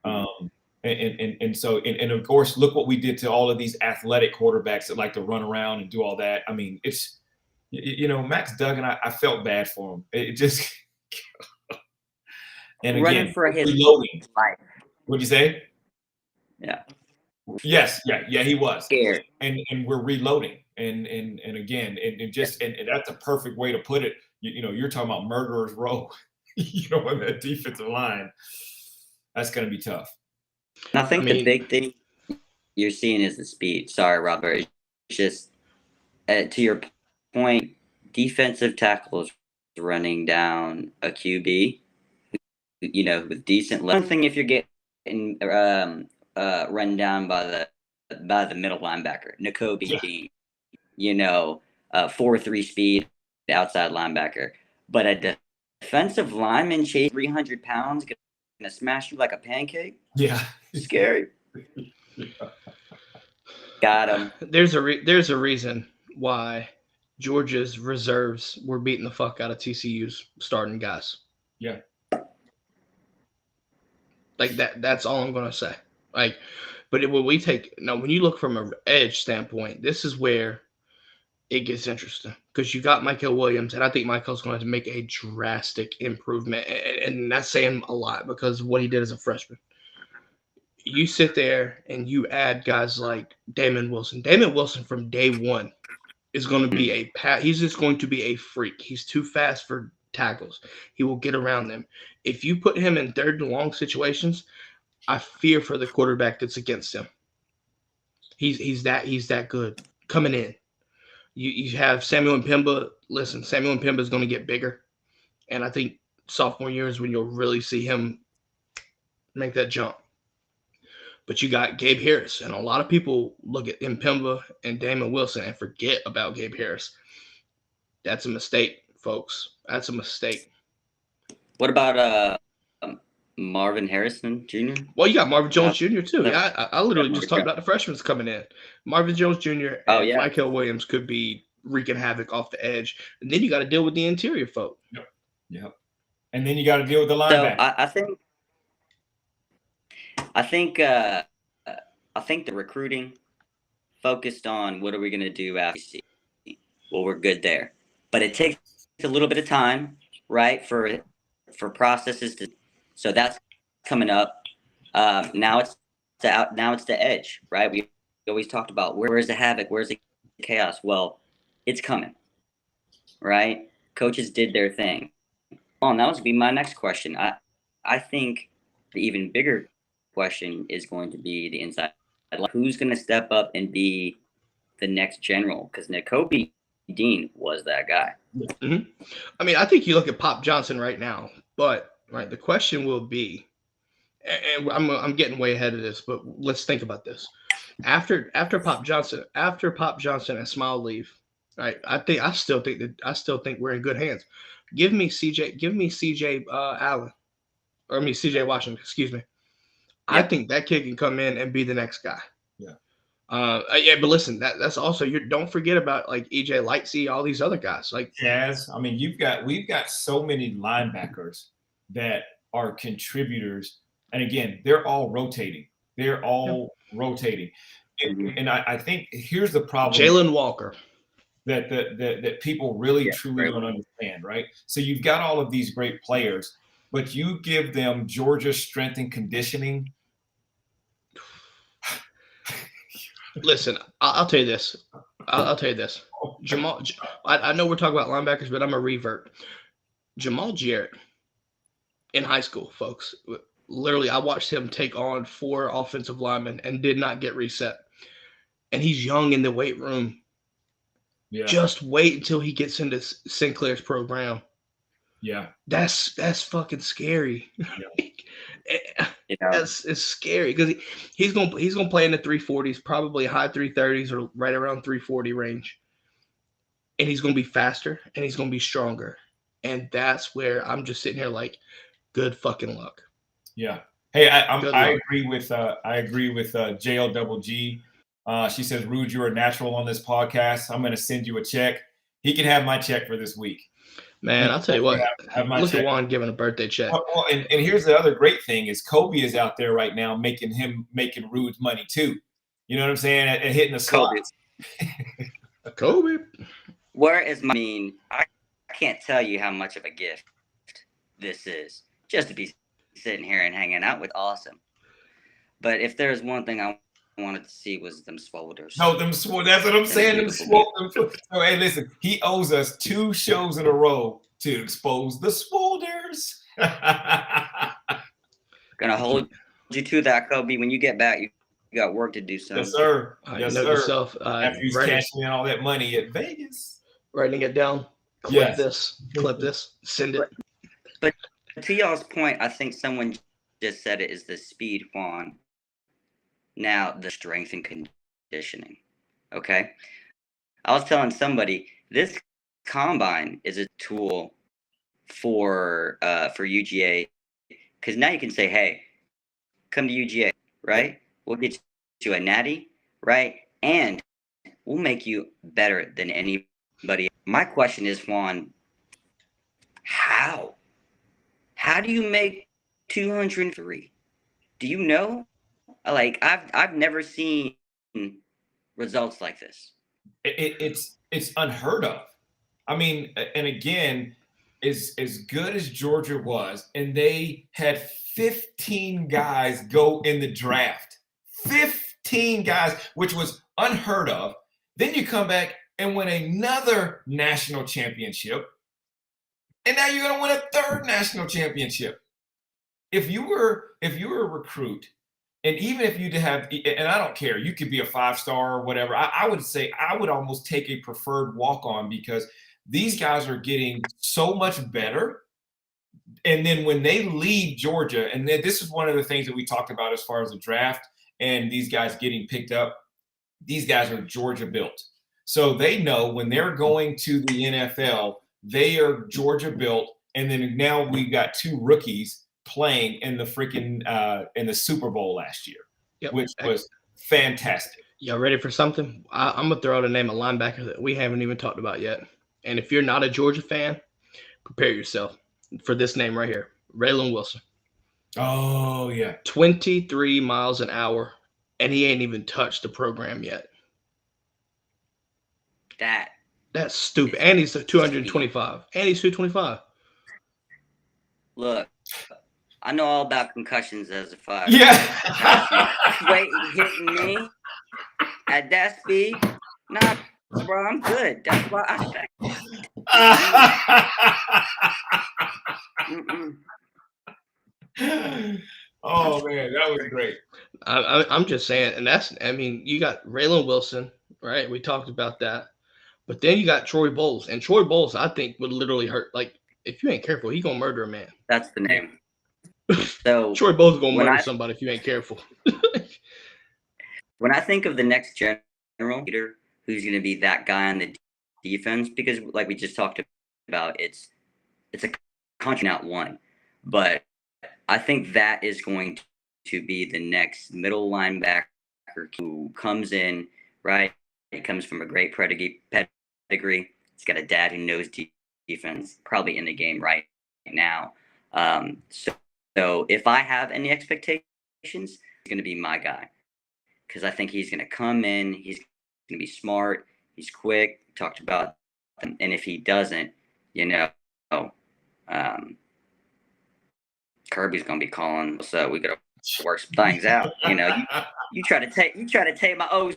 So of course, look what we did to all of these athletic quarterbacks that like to run around and do all that. I mean, it's, Max Duggan, I felt bad for him. It just, and running again, for his reloading. life. What'd you say? Yeah. Yes. Yeah, he was. Scared. And we're reloading. And again, and that's a perfect way to put it. You're talking about murderer's row, on that defensive line. That's going to be tough. I think the big thing you're seeing is the speed. Sorry, Robert. It's just, to your point, defensive tackles running down a QB, with decent level. One thing if you're getting run down by the middle linebacker, N'Kobe Dean, 4.3 speed outside linebacker. But a defensive lineman chase 300 pounds gonna smash you like a pancake. Yeah. Scary. Got him. There's a reason why Georgia's reserves were beating the fuck out of TCU's starting guys. Yeah. Like that's all I'm gonna say. Like, but when you look from an edge standpoint, this is where it gets interesting because you got Michael Williams, and I think Michael's going to make a drastic improvement, and that's saying a lot because of what he did as a freshman. You sit there and you add guys like Damon Wilson. Damon Wilson from day one is going to be he's just going to be a freak. He's too fast for tackles. He will get around them. If you put him in third and long situations, I fear for the quarterback that's against him. He's that good coming in. You have Samuel Mpemba. Listen, Samuel Mpemba is going to get bigger, and I think sophomore year is when you'll really see him make that jump. But you got Gabe Harris, and a lot of people look at Mpemba and Damon Wilson and forget about Gabe Harris. That's a mistake, folks. That's a mistake. What about Marvin Harrison Jr.? Well, you got Marvin Jones Jr. too. Yeah, I literally just talked about the freshmen coming in. Marvin Jones Jr. and Michael Williams could be wreaking havoc off the edge. And then you got to deal with the interior folk. Yep. And then you got to deal with the linebacker. So I think the recruiting focused on what are we going to do after CC. Well, we're good there. But it takes a little bit of time, right, for processes to. So that's coming up. Now it's the edge, right? We always talked about where's the havoc, where's the chaos. Well, it's coming, right? Coaches did their thing. Oh, and that was be my next question. I think the even bigger question is going to be the inside. Who's going to step up and be the next general? Because N'Kobe Dean was that guy. Mm-hmm. I mean, I think you look at Pop Johnson right now, but. Right. The question will be, and I'm getting way ahead of this, but let's think about this. After Pop Johnson and Smile leave, right? I still think we're in good hands. Give me CJ Allen, or CJ Washington. Excuse me. Yep. I think that kid can come in and be the next guy. Yeah. But listen, that's also don't forget about like EJ Lightsey, all these other guys. Like Jazz. I mean, we've got so many linebackers that are contributors. And again, they're all rotating. Rotating. And I think here's the problem. Jalen Walker. That people really truly don't understand, right? So you've got all of these great players, but you give them Georgia strength and conditioning. Listen, I'll tell you this. I'll tell you this. Jamal, I know we're talking about linebackers, but I'm a revert. Jamal Jarrett. In high school, folks, literally, I watched him take on 4 offensive linemen and did not get reset. And he's young in the weight room. Yeah. Just wait until he gets into Sinclair's program. Yeah. That's fucking scary. It's scary because he's gonna play in the 340s, probably high 330s or right around 340 range, and he's gonna be faster and he's gonna be stronger, and that's where I'm just sitting here like, good fucking luck. Yeah. Hey, I agree with JL Double G. She says, Rude, you're a natural on this podcast. I'm going to send you a check. He can have my check for this week. Man, I'll tell you what. Look at Juan giving a birthday check. Well, and here's the other great thing is Kobe is out there right now making Rude's money too. You know what I'm saying? And hitting the slots. Kobe. Where is my? I mean, I can't tell you how much of a gift this is just to be sitting here and hanging out with. Awesome. But if there's one thing I wanted to see was them swolders. No, that's what I'm saying. So, hey, listen, he owes us 2 shows in a row to expose the swolders. Gonna hold you to that, Kobe. When you get back, you got work to do. Yes, sir. Yes, sir. Yourself, after he's cashing in all that money at Vegas, writing it down. Clip this, send it. But to y'all's point, I think someone just said it is the speed, Juan. Now, the strength and conditioning, okay? I was telling somebody, this combine is a tool for UGA, because now you can say, hey, come to UGA, right? We'll get you a natty, right? And we'll make you better than anybody. My question is, Juan, how? How do you make 203? Do you know? Like I've never seen results like this. It's unheard of. I mean, and again, as good as Georgia was, and they had 15 guys go in the draft. 15 guys, which was unheard of. Then you come back and win another national championship. And now you're going to win a 3rd national championship. If you were a recruit, and even if you have, and I don't care, you could be a 5-star or whatever. I would say I would almost take a preferred walk-on because these guys are getting so much better. And then when they leave Georgia, and then this is one of the things that we talked about as far as the draft and these guys getting picked up, these guys are Georgia built. So they know when they're going to the NFL, they are Georgia built. And then now we've got 2 rookies playing in the freaking in the Super Bowl last year, which was fantastic. Y'all ready for something? I'm gonna throw out a name of linebacker that we haven't even talked about yet. And if you're not a Georgia fan, prepare yourself for this name right here, Raylan Wilson. Oh yeah, 23 miles an hour, and he ain't even touched the program yet. That's stupid. And he's 225. And he's 225. Look. I know all about concussions as a fighter. Yeah. Wait, hitting me at that speed? Nah, bro, I'm good. That's why I say. Oh man, that was great. I'm just saying, and you got Raylan Wilson, right? We talked about that, but then you got Troy Bowles, and Troy Bowles, I think, would literally hurt. Like if you ain't careful, he gonna murder a man. That's the name. So Troy Bowles is gonna murder somebody if you ain't careful. When I think of the next general leader who's going to be that guy on the defense, because like we just talked about, it's a country, not one, but I think that is going to be the next middle linebacker who comes in, right? He comes from a great pedigree. He's got a dad who knows defense, probably in the game right now. So if I have any expectations, he's going to be my guy because I think he's going to come in. He's going to be smart. He's quick. We talked about them. And if he doesn't, Kirby's going to be calling. So we got to work some things out. You try to take my OC.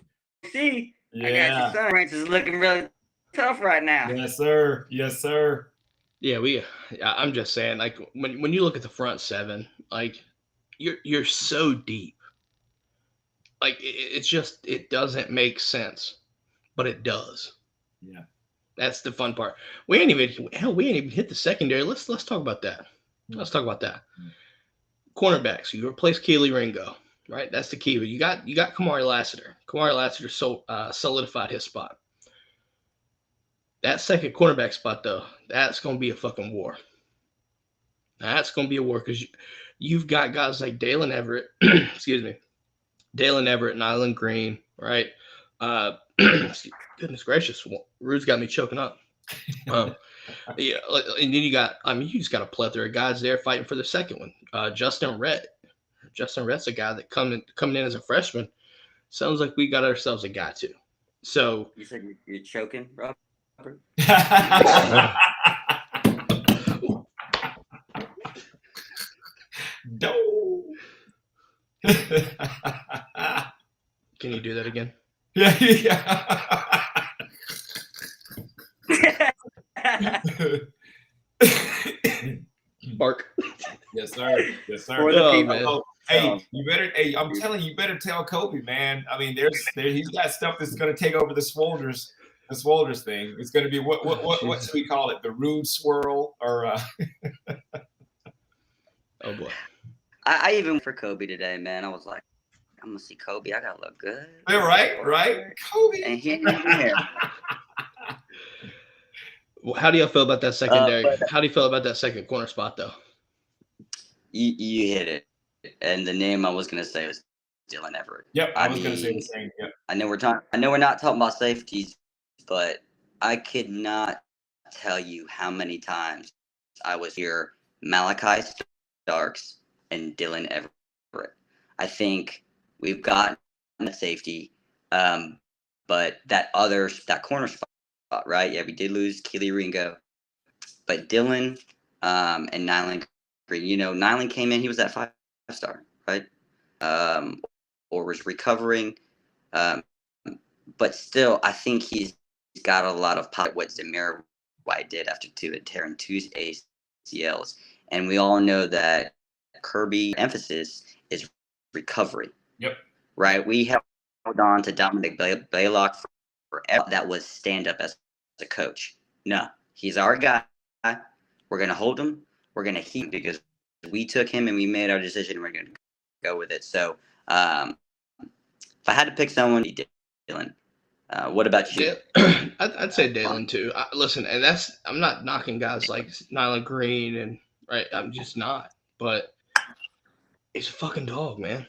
Yeah. I got your son. Ranch is looking really tough right now. Yes, sir. Yes, sir. Yeah, I'm just saying, like when you look at the front 7, like you're so deep. Like it doesn't make sense, but it does. Yeah. That's the fun part. We ain't even hit the secondary. Let's talk about that. Let's talk about that. Cornerbacks. You replace Keely Ringo, right? That's the key. But you got Kamari Lassiter. Kamari Lassiter solidified his spot. That second cornerback spot, though, that's going to be a fucking war. That's going to be a war because you've got guys like Dalen Everett, excuse me, Dalen Everett, Nyland Green, right? Goodness gracious, Rude's got me choking up. Yeah, and then you just got a plethora of guys there fighting for the second one. Justin Rhett. Justin Rhett's a guy that coming in as a freshman. Sounds like we got ourselves a guy too. So you said you're choking, Robert? No. Can you do that again? Yeah. Bark. Yes, sir. Yes, sir. Oh, man. Hey, I'm telling you, you better tell Kobe, man. I mean, he's got stuff that's going to take over the Swolders thing. It's going to be what should we call it? The Rude Swirl or Oh boy. I even for Kobe today, man. I was like, I'm gonna see Kobe. I gotta look good. Yeah, right. Kobe. And he ain't even here. Well, how do y'all feel about that secondary? How do you feel about that second corner spot, though? You hit it, and the name I was gonna say was Dylan Everett. Yep, I was gonna say the same. Yep. I know we're not talking about safeties, but I could not tell you how many times I was here Malachi Starks and Dylan Everett. I think we've gotten a safety, but that corner spot, right? Yeah, we did lose Keely Ringo, but Dylan and Nyland Green. You know, Nyland came in; he was at 5-star, right? Or was recovering, but still, I think he's got a lot of power. What Zamir White did after tearing two ACLs, and we all know that Kirby emphasis is recovery. Yep. Right. We held on to Dominic Blaylock forever. That was stand up as a coach. No, he's our guy. We're gonna hold him. We're gonna keep him because we took him and we made our decision. We're gonna go with it. So, if I had to pick someone, Dylan. What about you? I'd say Dalen too. Listen, and I'm not knocking guys like Nyland Green and right. I'm just not. But he's a fucking dog, man.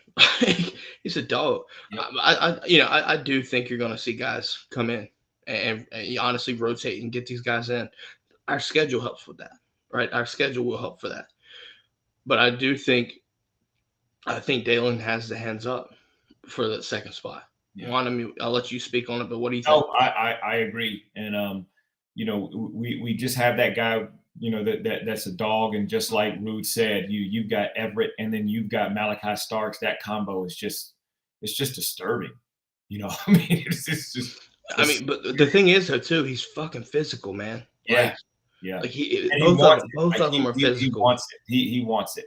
He's a dog. Yep. I do think you're going to see guys come in and honestly rotate and get these guys in. Our schedule helps with that, right? Our schedule will help for that. But I think Dalen has the hands up for the second spot. Yeah. I'll let you speak on it, but what do you think? Oh, I agree. And, we just have that guy, that's a dog. And just like Rude said, you've got Everett and then you've got Malachi Starks. That combo is just disturbing. I mean, it's just. But the thing is, though, too, he's fucking physical, man. Yeah. Yeah. Like both of them are physical. He wants it. He wants it.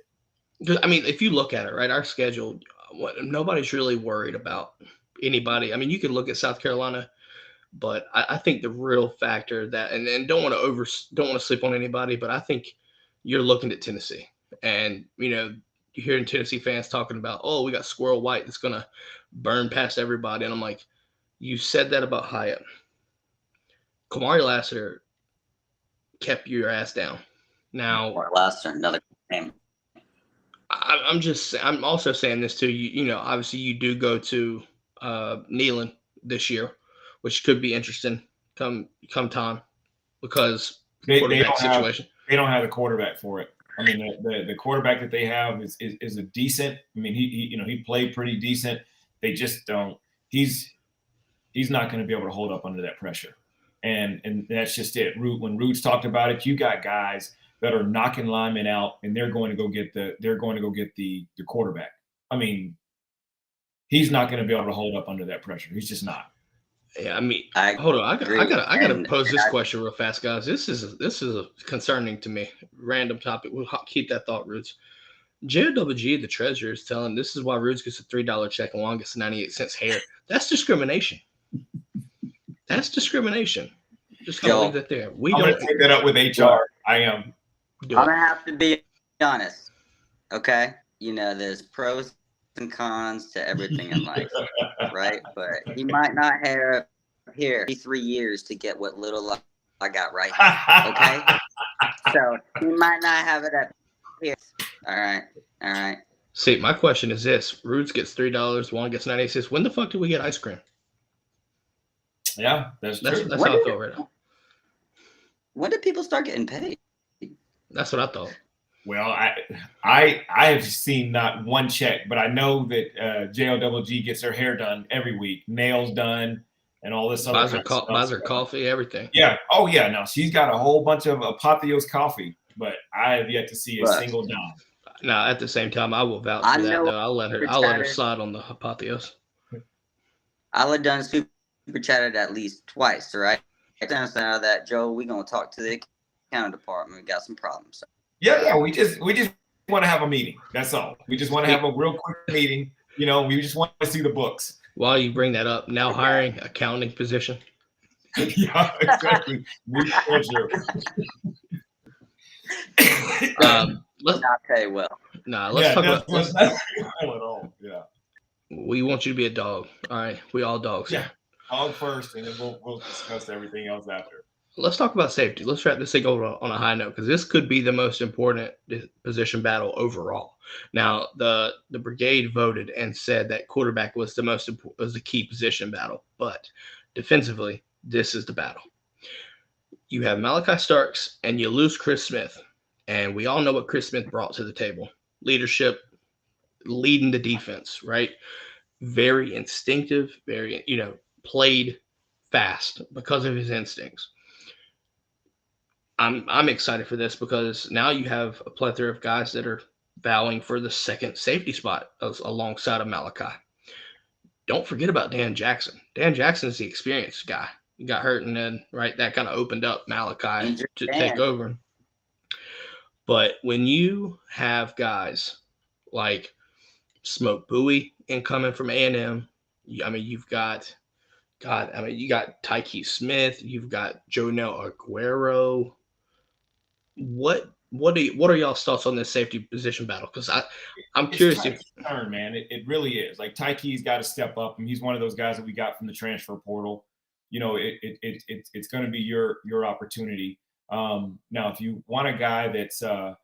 I mean, if you look at it, right, our schedule, nobody's really worried about anybody. I mean, you could look at South Carolina, but I think the real factor that, and don't want to sleep on anybody, but I think you're looking at Tennessee, and you're hearing Tennessee fans talking about, oh, we got Squirrel White that's gonna burn past everybody, and I'm like, you said that about Hyatt. Kamari Lassiter kept your ass down. Now, Kamari Lassiter, another name. I'm also saying this too. Obviously you do go to Neyland this year, which could be interesting come time because quarterback situation. They don't have the quarterback for it. I mean, the quarterback that they have is a decent. I mean, he played pretty decent. They just don't. He's not going to be able to hold up under that pressure, and that's just it. When Rude's talked about it, you got guys that are knocking linemen out, and they're going to go get the quarterback. I mean, he's not going to be able to hold up under that pressure. He's just not. Yeah, I mean, hold on. I gotta pose this question real fast, guys. This is concerning to me. Random topic. We'll keep that thought, Roots. JWG, the treasurer, is telling this is why Roots gets a $3 check and Juan gets 98 cents hair. That's discrimination. That's discrimination. Just gonna leave that there. I'm gonna take that up with HR. I am. I'm gonna have to be honest. Okay, there's pros and cons to everything in life, right? But he might not have here 3 years to get what little I got right here. Okay, so he might not have it at here. All right. See, my question is this: Roots gets $3, Juan gets 98 cents. When the fuck do we get ice cream? Yeah, that's true. That's how I feel right now. When did people start getting paid? That's what I thought. Well, I have seen not one check, but I know that JLGG gets her hair done every week, nails done, and all this other stuff. Buys her coffee, everything. Yeah. Oh yeah. No, she's got a whole bunch of Apotheos coffee, but I have yet to see a single dime. No, at the same time, I will vouch for that. Though I'll let her slide on the Apotheos. I'll have done super chatted at least twice, right? Understand that, Joe. We're gonna talk to the accounting department. We got some problems. Yeah. We just want to have a meeting. That's all. We just want to have a real quick meeting. We just want to see the books. While you bring that up, now hiring accounting position. Yeah, exactly. Let's not pay well. Nah, let's talk about. That's not well at all. Yeah. We want you to be a dog. All right, we all dogs. Yeah, dog first, and then we'll discuss everything else after. Let's talk about safety. Let's wrap this thing over on a high note because this could be the most important position battle overall. Now, the brigade voted and said that quarterback was the key position battle, but defensively, this is the battle. You have Malachi Starks and you lose Chris Smith, and we all know what Chris Smith brought to the table: leadership, leading the defense, right? Very instinctive, very played fast because of his instincts. I'm excited for this because now you have a plethora of guys that are vowing for the second safety spot alongside of Malachi. Don't forget about Dan Jackson. Dan Jackson is the experienced guy. He got hurt, and then that kind of opened up Malachi to take over. But when you have guys like Smoke Bowie incoming from A&M, you've got you got Tyke Smith, you've got Jonel Aguero. What are y'all's thoughts on this safety position battle? Because I'm curious. Turn, man. It really is. Like Tyke's got to step up, and he's one of those guys that we got from the transfer portal. It's going to be your opportunity. Now, if you want a guy that's the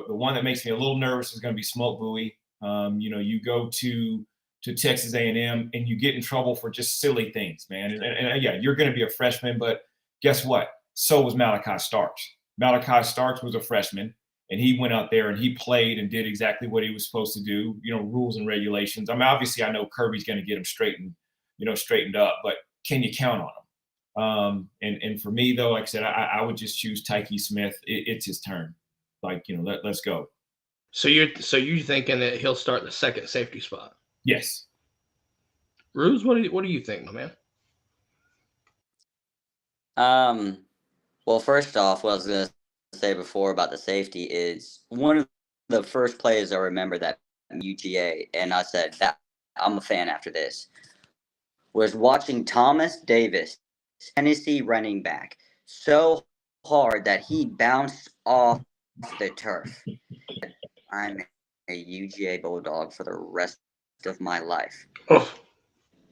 one that makes me a little nervous is going to be Smoke Bowie. You go to Texas A&M and you get in trouble for just silly things, man. And yeah, you're going to be a freshman, but guess what? So was Malachi Starks. Malachi Starks was a freshman, and he went out there and he played and did exactly what he was supposed to do, rules and regulations. Obviously I know Kirby's going to get him straightened up, but can you count on him? And for me, though, like I said, I would just choose Tyke Smith. It's his turn. Let's go. So you're thinking that he'll start the second safety spot? Yes. Ruse, what do you think, my man? Well, first off, what I was going to say before about the safety is one of the first plays I remember that UGA, and I said that I'm a fan after this, was watching Thomas Davis, Tennessee running back, so hard that he bounced off the turf. I'm a UGA Bulldog for the rest of my life. Oh.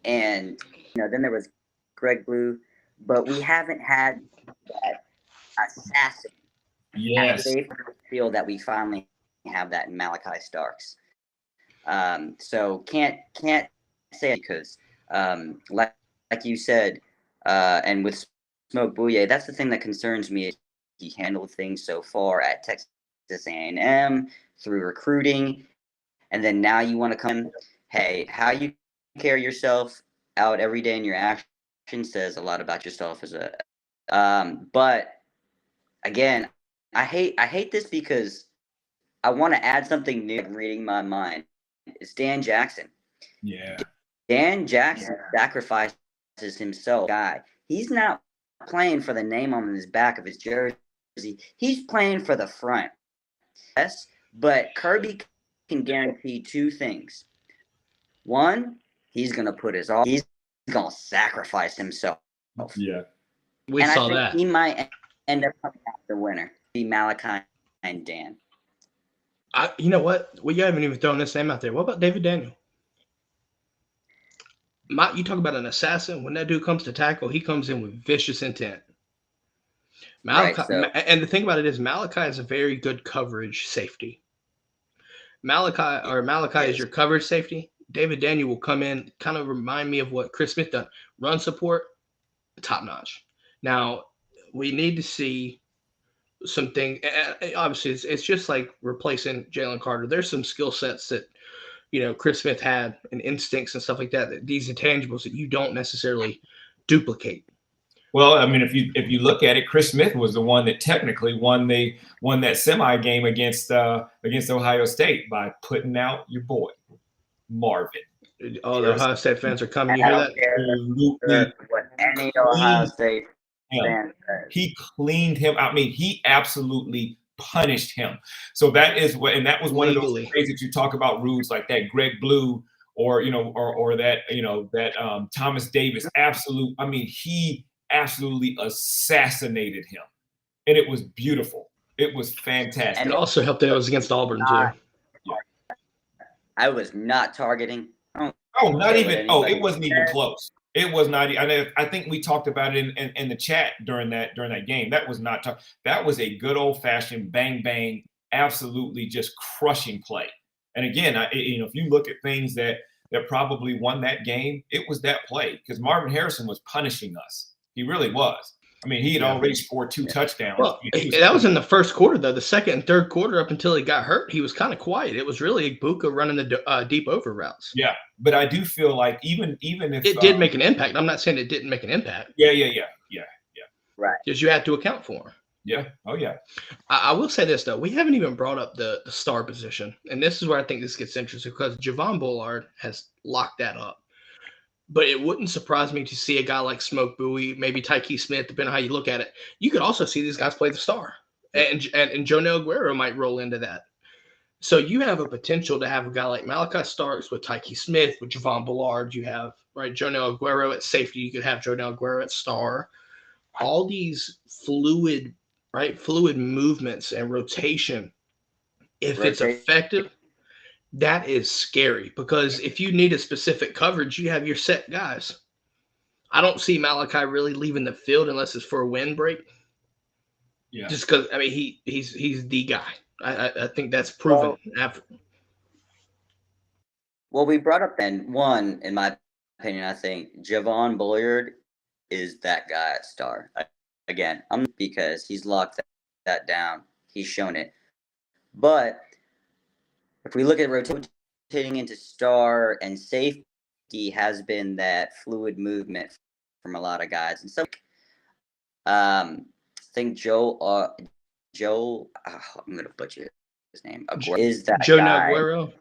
And then there was Greg Blue, but we haven't had that assassin. Yes. They feel that we finally have that in Malachi Starks. So can't say it because like you said, and with Smoke Bouye, that's the thing that concerns me. He handled things so far at Texas A&M through recruiting, and then now you want to come. Hey, how you carry yourself out every day in your action says a lot about yourself as a. But again, I hate this because I want to add something new. Reading my mind, it's Dan Jackson. Yeah. Dan Jackson sacrifices himself. Guy, he's not playing for the name on his back of his jersey. He's playing for the front. Yes, but Kirby can guarantee two things. One, he's gonna put his all. He's gonna sacrifice himself. Yeah. We and saw I think that. he might end up coming out the winner. Be Malachi and Dan. You know what? We haven't even thrown this name out there. What about David Daniel? You talk about an assassin. When that dude comes to tackle, he comes in with vicious intent. Right. Malachi, So and the thing about it is, Malachi is a very good coverage safety. Malachi is your coverage safety. David Daniel will come in, kind of remind me of what Chris Smith done. Run support, top notch. Now, we need to see something. Obviously, it's just like replacing Jalen Carter. There's some skill sets that Chris Smith had and instincts and stuff like that. These intangibles that you don't necessarily duplicate. Well, I mean, if you look at it, Chris Smith was the one that technically won that semi game against Ohio State by putting out your boy Marvin. Oh, the Ohio State fans are coming. And You I hear don't that? care what any Ohio State fan says. He cleaned him. I mean, he absolutely punished him. So that was one of those plays that you talk about, rules like that Greg Blue or that Thomas Davis. He absolutely assassinated him, and it was beautiful. It was fantastic. And it also helped that it was against Auburn too. I was not targeting. It wasn't even close. It was not. I think we talked about it in the chat during that game. That was not. That was a good old fashioned bang bang, absolutely just crushing play. And again, if you look at things that probably won that game, it was that play because Marvin Harrison was punishing us. He really was. I mean, he had already scored 2 touchdowns. Well, that was in the first quarter, though. The second and third quarter, up until he got hurt, he was kind of quiet. It was really Ibuka running the deep over routes. Yeah, but I do feel like even if it did make an impact. I'm not saying it didn't make an impact. Yeah. Right. Because you had to account for him. Yeah. Oh, yeah. I will say this, though. We haven't even brought up the star position. And this is where I think this gets interesting because Javon Bullard has locked that up. But it wouldn't surprise me to see a guy like Smoke Bowie, maybe Tyke Smith, depending on how you look at it. You could also see these guys play the star. And Jonell Aguero might roll into that. So you have a potential to have a guy like Malachi Starks with Tyke Smith, with Javon Bullard. You have, right, Jonell Aguero at safety. You could have Jonell Aguero at star. All these fluid movements and rotation. If it's effective, that is scary because if you need a specific coverage, you have your set guys. I don't see Malachi really leaving the field unless it's for a wind break. Yeah. Just because, I mean, he's the guy. I think that's proven. Well, we brought up in my opinion, I think Javon Bullard is that guy at star. Again, because he's locked that down. He's shown it. But if we look at rotating into star and safety has been that fluid movement from a lot of guys. And so I think Joe, I'm going to butcher his name. Is that Joe guy. Aguero?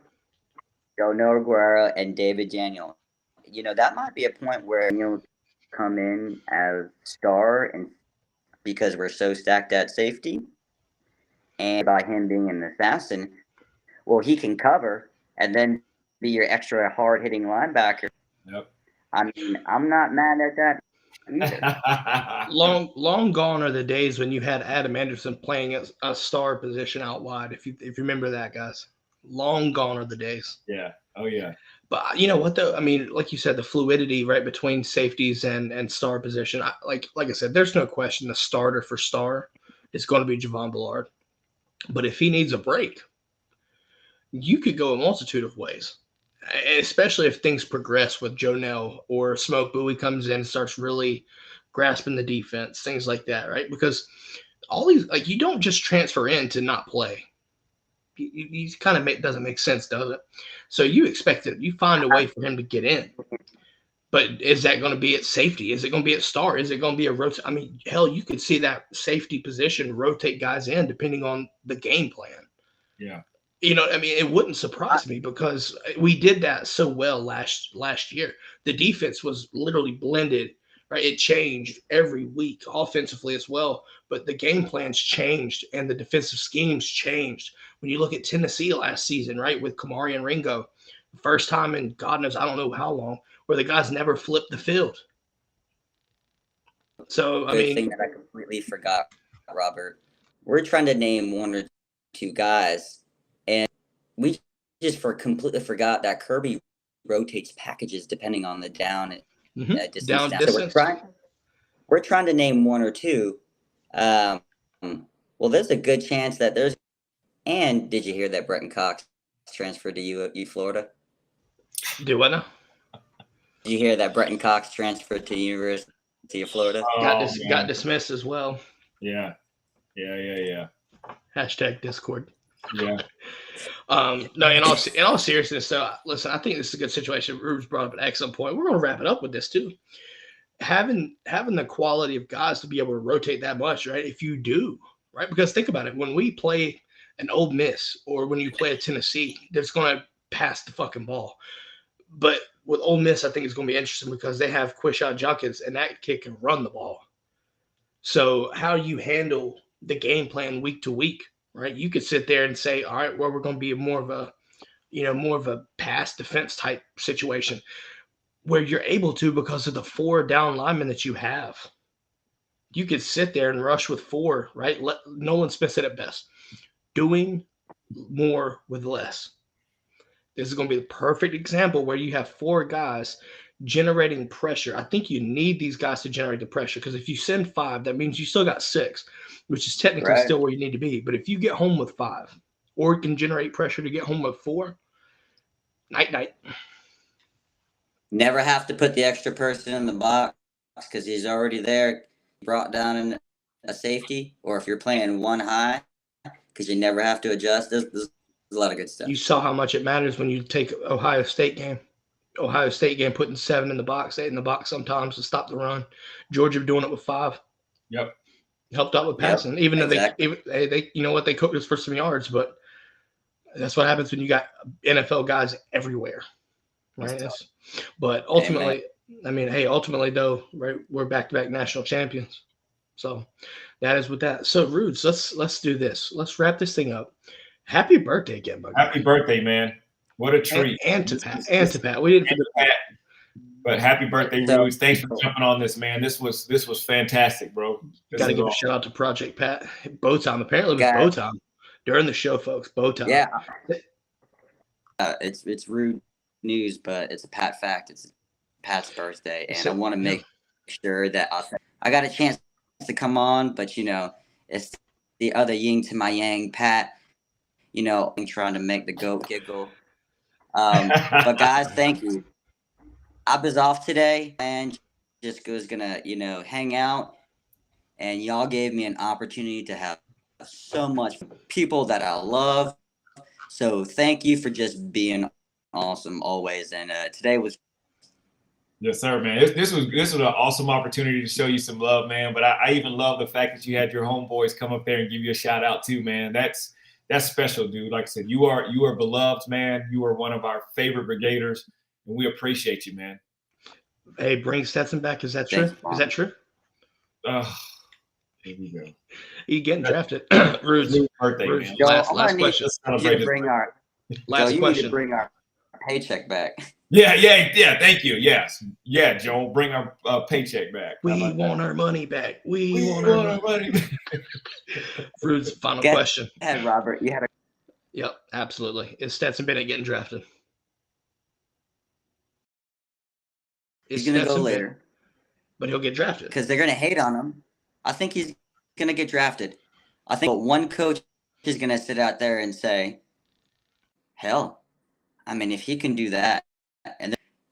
Joe Aguero and David Daniel. That might be a point where Daniel come in as star and because we're so stacked at safety. And by him being an assassin, well, he can cover and then be your extra hard-hitting linebacker. Yep. I mean, I'm not mad at that either. Long gone are the days when you had Adam Anderson playing a star position out wide. If you remember that, guys, long gone are the days. Yeah. Oh yeah. But you know what though? I mean, like you said, the fluidity right between safeties and star position. Like I said, there's no question the starter for star is going to be Javon Bullard. But if he needs a break, you could go a multitude of ways, especially if things progress with Jonell or Smoke Bowie comes in and starts really grasping the defense, things like that, right? Because all these, like, you don't just transfer in to not play. You kind of doesn't make sense, does it? So you expect it. You find a way for him to get in. But is that going to be at safety? Is it going to be at star? Is it going to be a rotate? I mean, hell, you could see that safety position rotate guys in depending on the game plan. Yeah. I mean, it wouldn't surprise me because we did that so well last year. The defense was literally blended, right? It changed every week offensively as well, but the game plans changed and the defensive schemes changed. When you look at Tennessee last season, right, with Kamari and Ringo, first time in God knows I don't know how long, where the guys never flipped the field. So, I good mean, thing that I completely forgot, Robert. We're trying to name one or two guys, and we just completely forgot that Kirby rotates packages depending on the down and distance. down So distance. we're trying to name one or two. Well, there's a good chance that there's. And did you hear that Bretton Cox transferred to U Florida? Do what now? Did you hear that Bretton Cox transferred to the University of Florida? Got dismissed as well. Yeah. Hashtag Discord. Yeah. No, in all seriousness, so listen, I think this is a good situation. Rubes brought up an excellent point. We're going to wrap it up with this too. Having the quality of guys to be able to rotate that much, right? If you do, right? Because think about it, when we play an Ole Miss or when you play a Tennessee, that's going to pass the fucking ball. But with Ole Miss, I think it's going to be interesting because they have Quishon Judkins, and that kid can run the ball. So how you handle the game plan week to week, right? You could sit there and say, all right, well, we're going to be more of a pass defense type situation where you're able to because of the 4 down linemen that you have. You could sit there and rush with 4, right? Nolan Smith said it best. Doing more with less. This is going to be the perfect example where you have 4 guys generating pressure. I think you need these guys to generate the pressure because if you send 5, that means you still got 6, which is technically still where you need to be. But if you get home with 5 or can generate pressure to get home with 4, night. Never have to put the extra person in the box because he's already there, brought down a safety. Or if you're playing 1 high, because you never have to adjust. There's a lot of good stuff. You saw how much it matters when you take Ohio State game. Ohio State game putting 7 in the box, 8 in the box sometimes to stop the run. Georgia doing it with 5. Yep. Helped out with passing, even though they you know what, they cooked us for some yards, but that's what happens when you got NFL guys everywhere, right? But ultimately, ultimately though, right, we're back-to-back national champions. So that is with that. So Rudes, let's do this. Let's wrap this thing up. Happy birthday again, buddy. Happy birthday, man. What a treat. And to Pat. We didn't forget Pat. But happy birthday, Rudes. Thanks for jumping on this, man. This was fantastic, bro. Got to give a shout out to Project Pat. Bow time. Apparently it was bow time during the show, folks. Bow time. Yeah. It's rude news, but it's a Pat fact. It's Pat's birthday, and I want to make sure that I got a chance to come on, but it's the other yin to my yang, Pat. I'm trying to make the goat giggle. But guys, thank you. I was off today and just was gonna, hang out, and y'all gave me an opportunity to have so much people that I love. So thank you for just being awesome always. And today was. Yes, sir, man. This was an awesome opportunity to show you some love, man. But I even love the fact that you had your homeboys come up there and give you a shout out too, man. That's special, dude. Like I said, you are beloved, man. You are one of our favorite brigaders, and we appreciate you, man. Hey, bring Stetson back. Is that true? Is that true? Here we go. You getting drafted? Rude's birthday, man. Last question. You need to bring our paycheck back. Yeah. Thank you. Yes. Yeah, Joe, bring our paycheck back. We want our money back. We want our money back. Rude's final question. Go ahead, Robert. You had a. Yep, absolutely. Is Stetson Bennett getting drafted? He's going to go later. But he'll get drafted. Because they're going to hate on him. I think he's going to get drafted. I think one coach is going to sit out there and say, hell, if he can do that.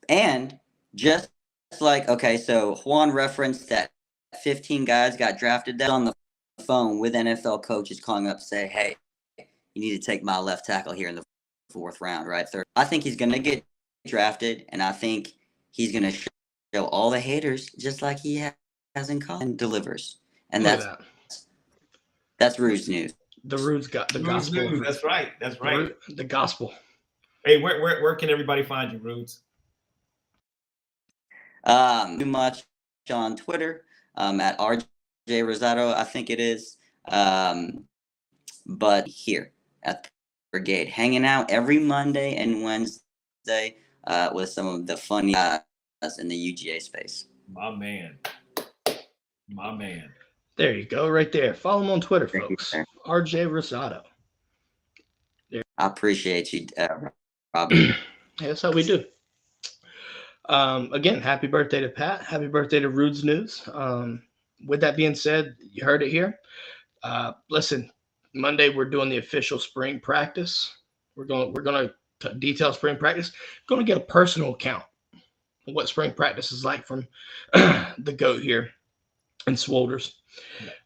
And just like, okay, so Juan referenced that 15 guys got drafted. That's on the phone with NFL coaches calling up to say, hey, you need to take my left tackle here in the 4th round, right? Third. I think he's going to get drafted, and I think he's going to show all the haters just like he has in college and delivers. And that's Rude's news. The Rude's got the gospel. News. That's right. The gospel. Hey, where can everybody find you, Rudes? Too much on Twitter at RJ Rosado, I think it is. But here at the Brigade, hanging out every Monday and Wednesday with some of the funny guys in the UGA space. My man. My man. There you go, right there. Follow him on Twitter, Thank you, folks. sir. RJ Rosado. I appreciate you, Robbie. Yeah, that's how we do. Again, happy birthday to Pat. Happy birthday to Rude's News. With that being said, you heard it here. Listen, Monday we're doing the official spring practice. We're going to detail spring practice. Going to get a personal account of what spring practice is like from the GOAT here in Swolders.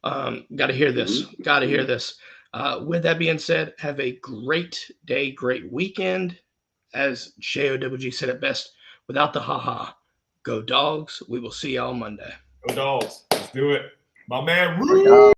Got to hear this. Got to hear this. With that being said, have a great day, great weekend. As JOWG said it best, without the haha. Go Dogs. We will see y'all Monday. Go Dogs. Let's do it. My man, Rude.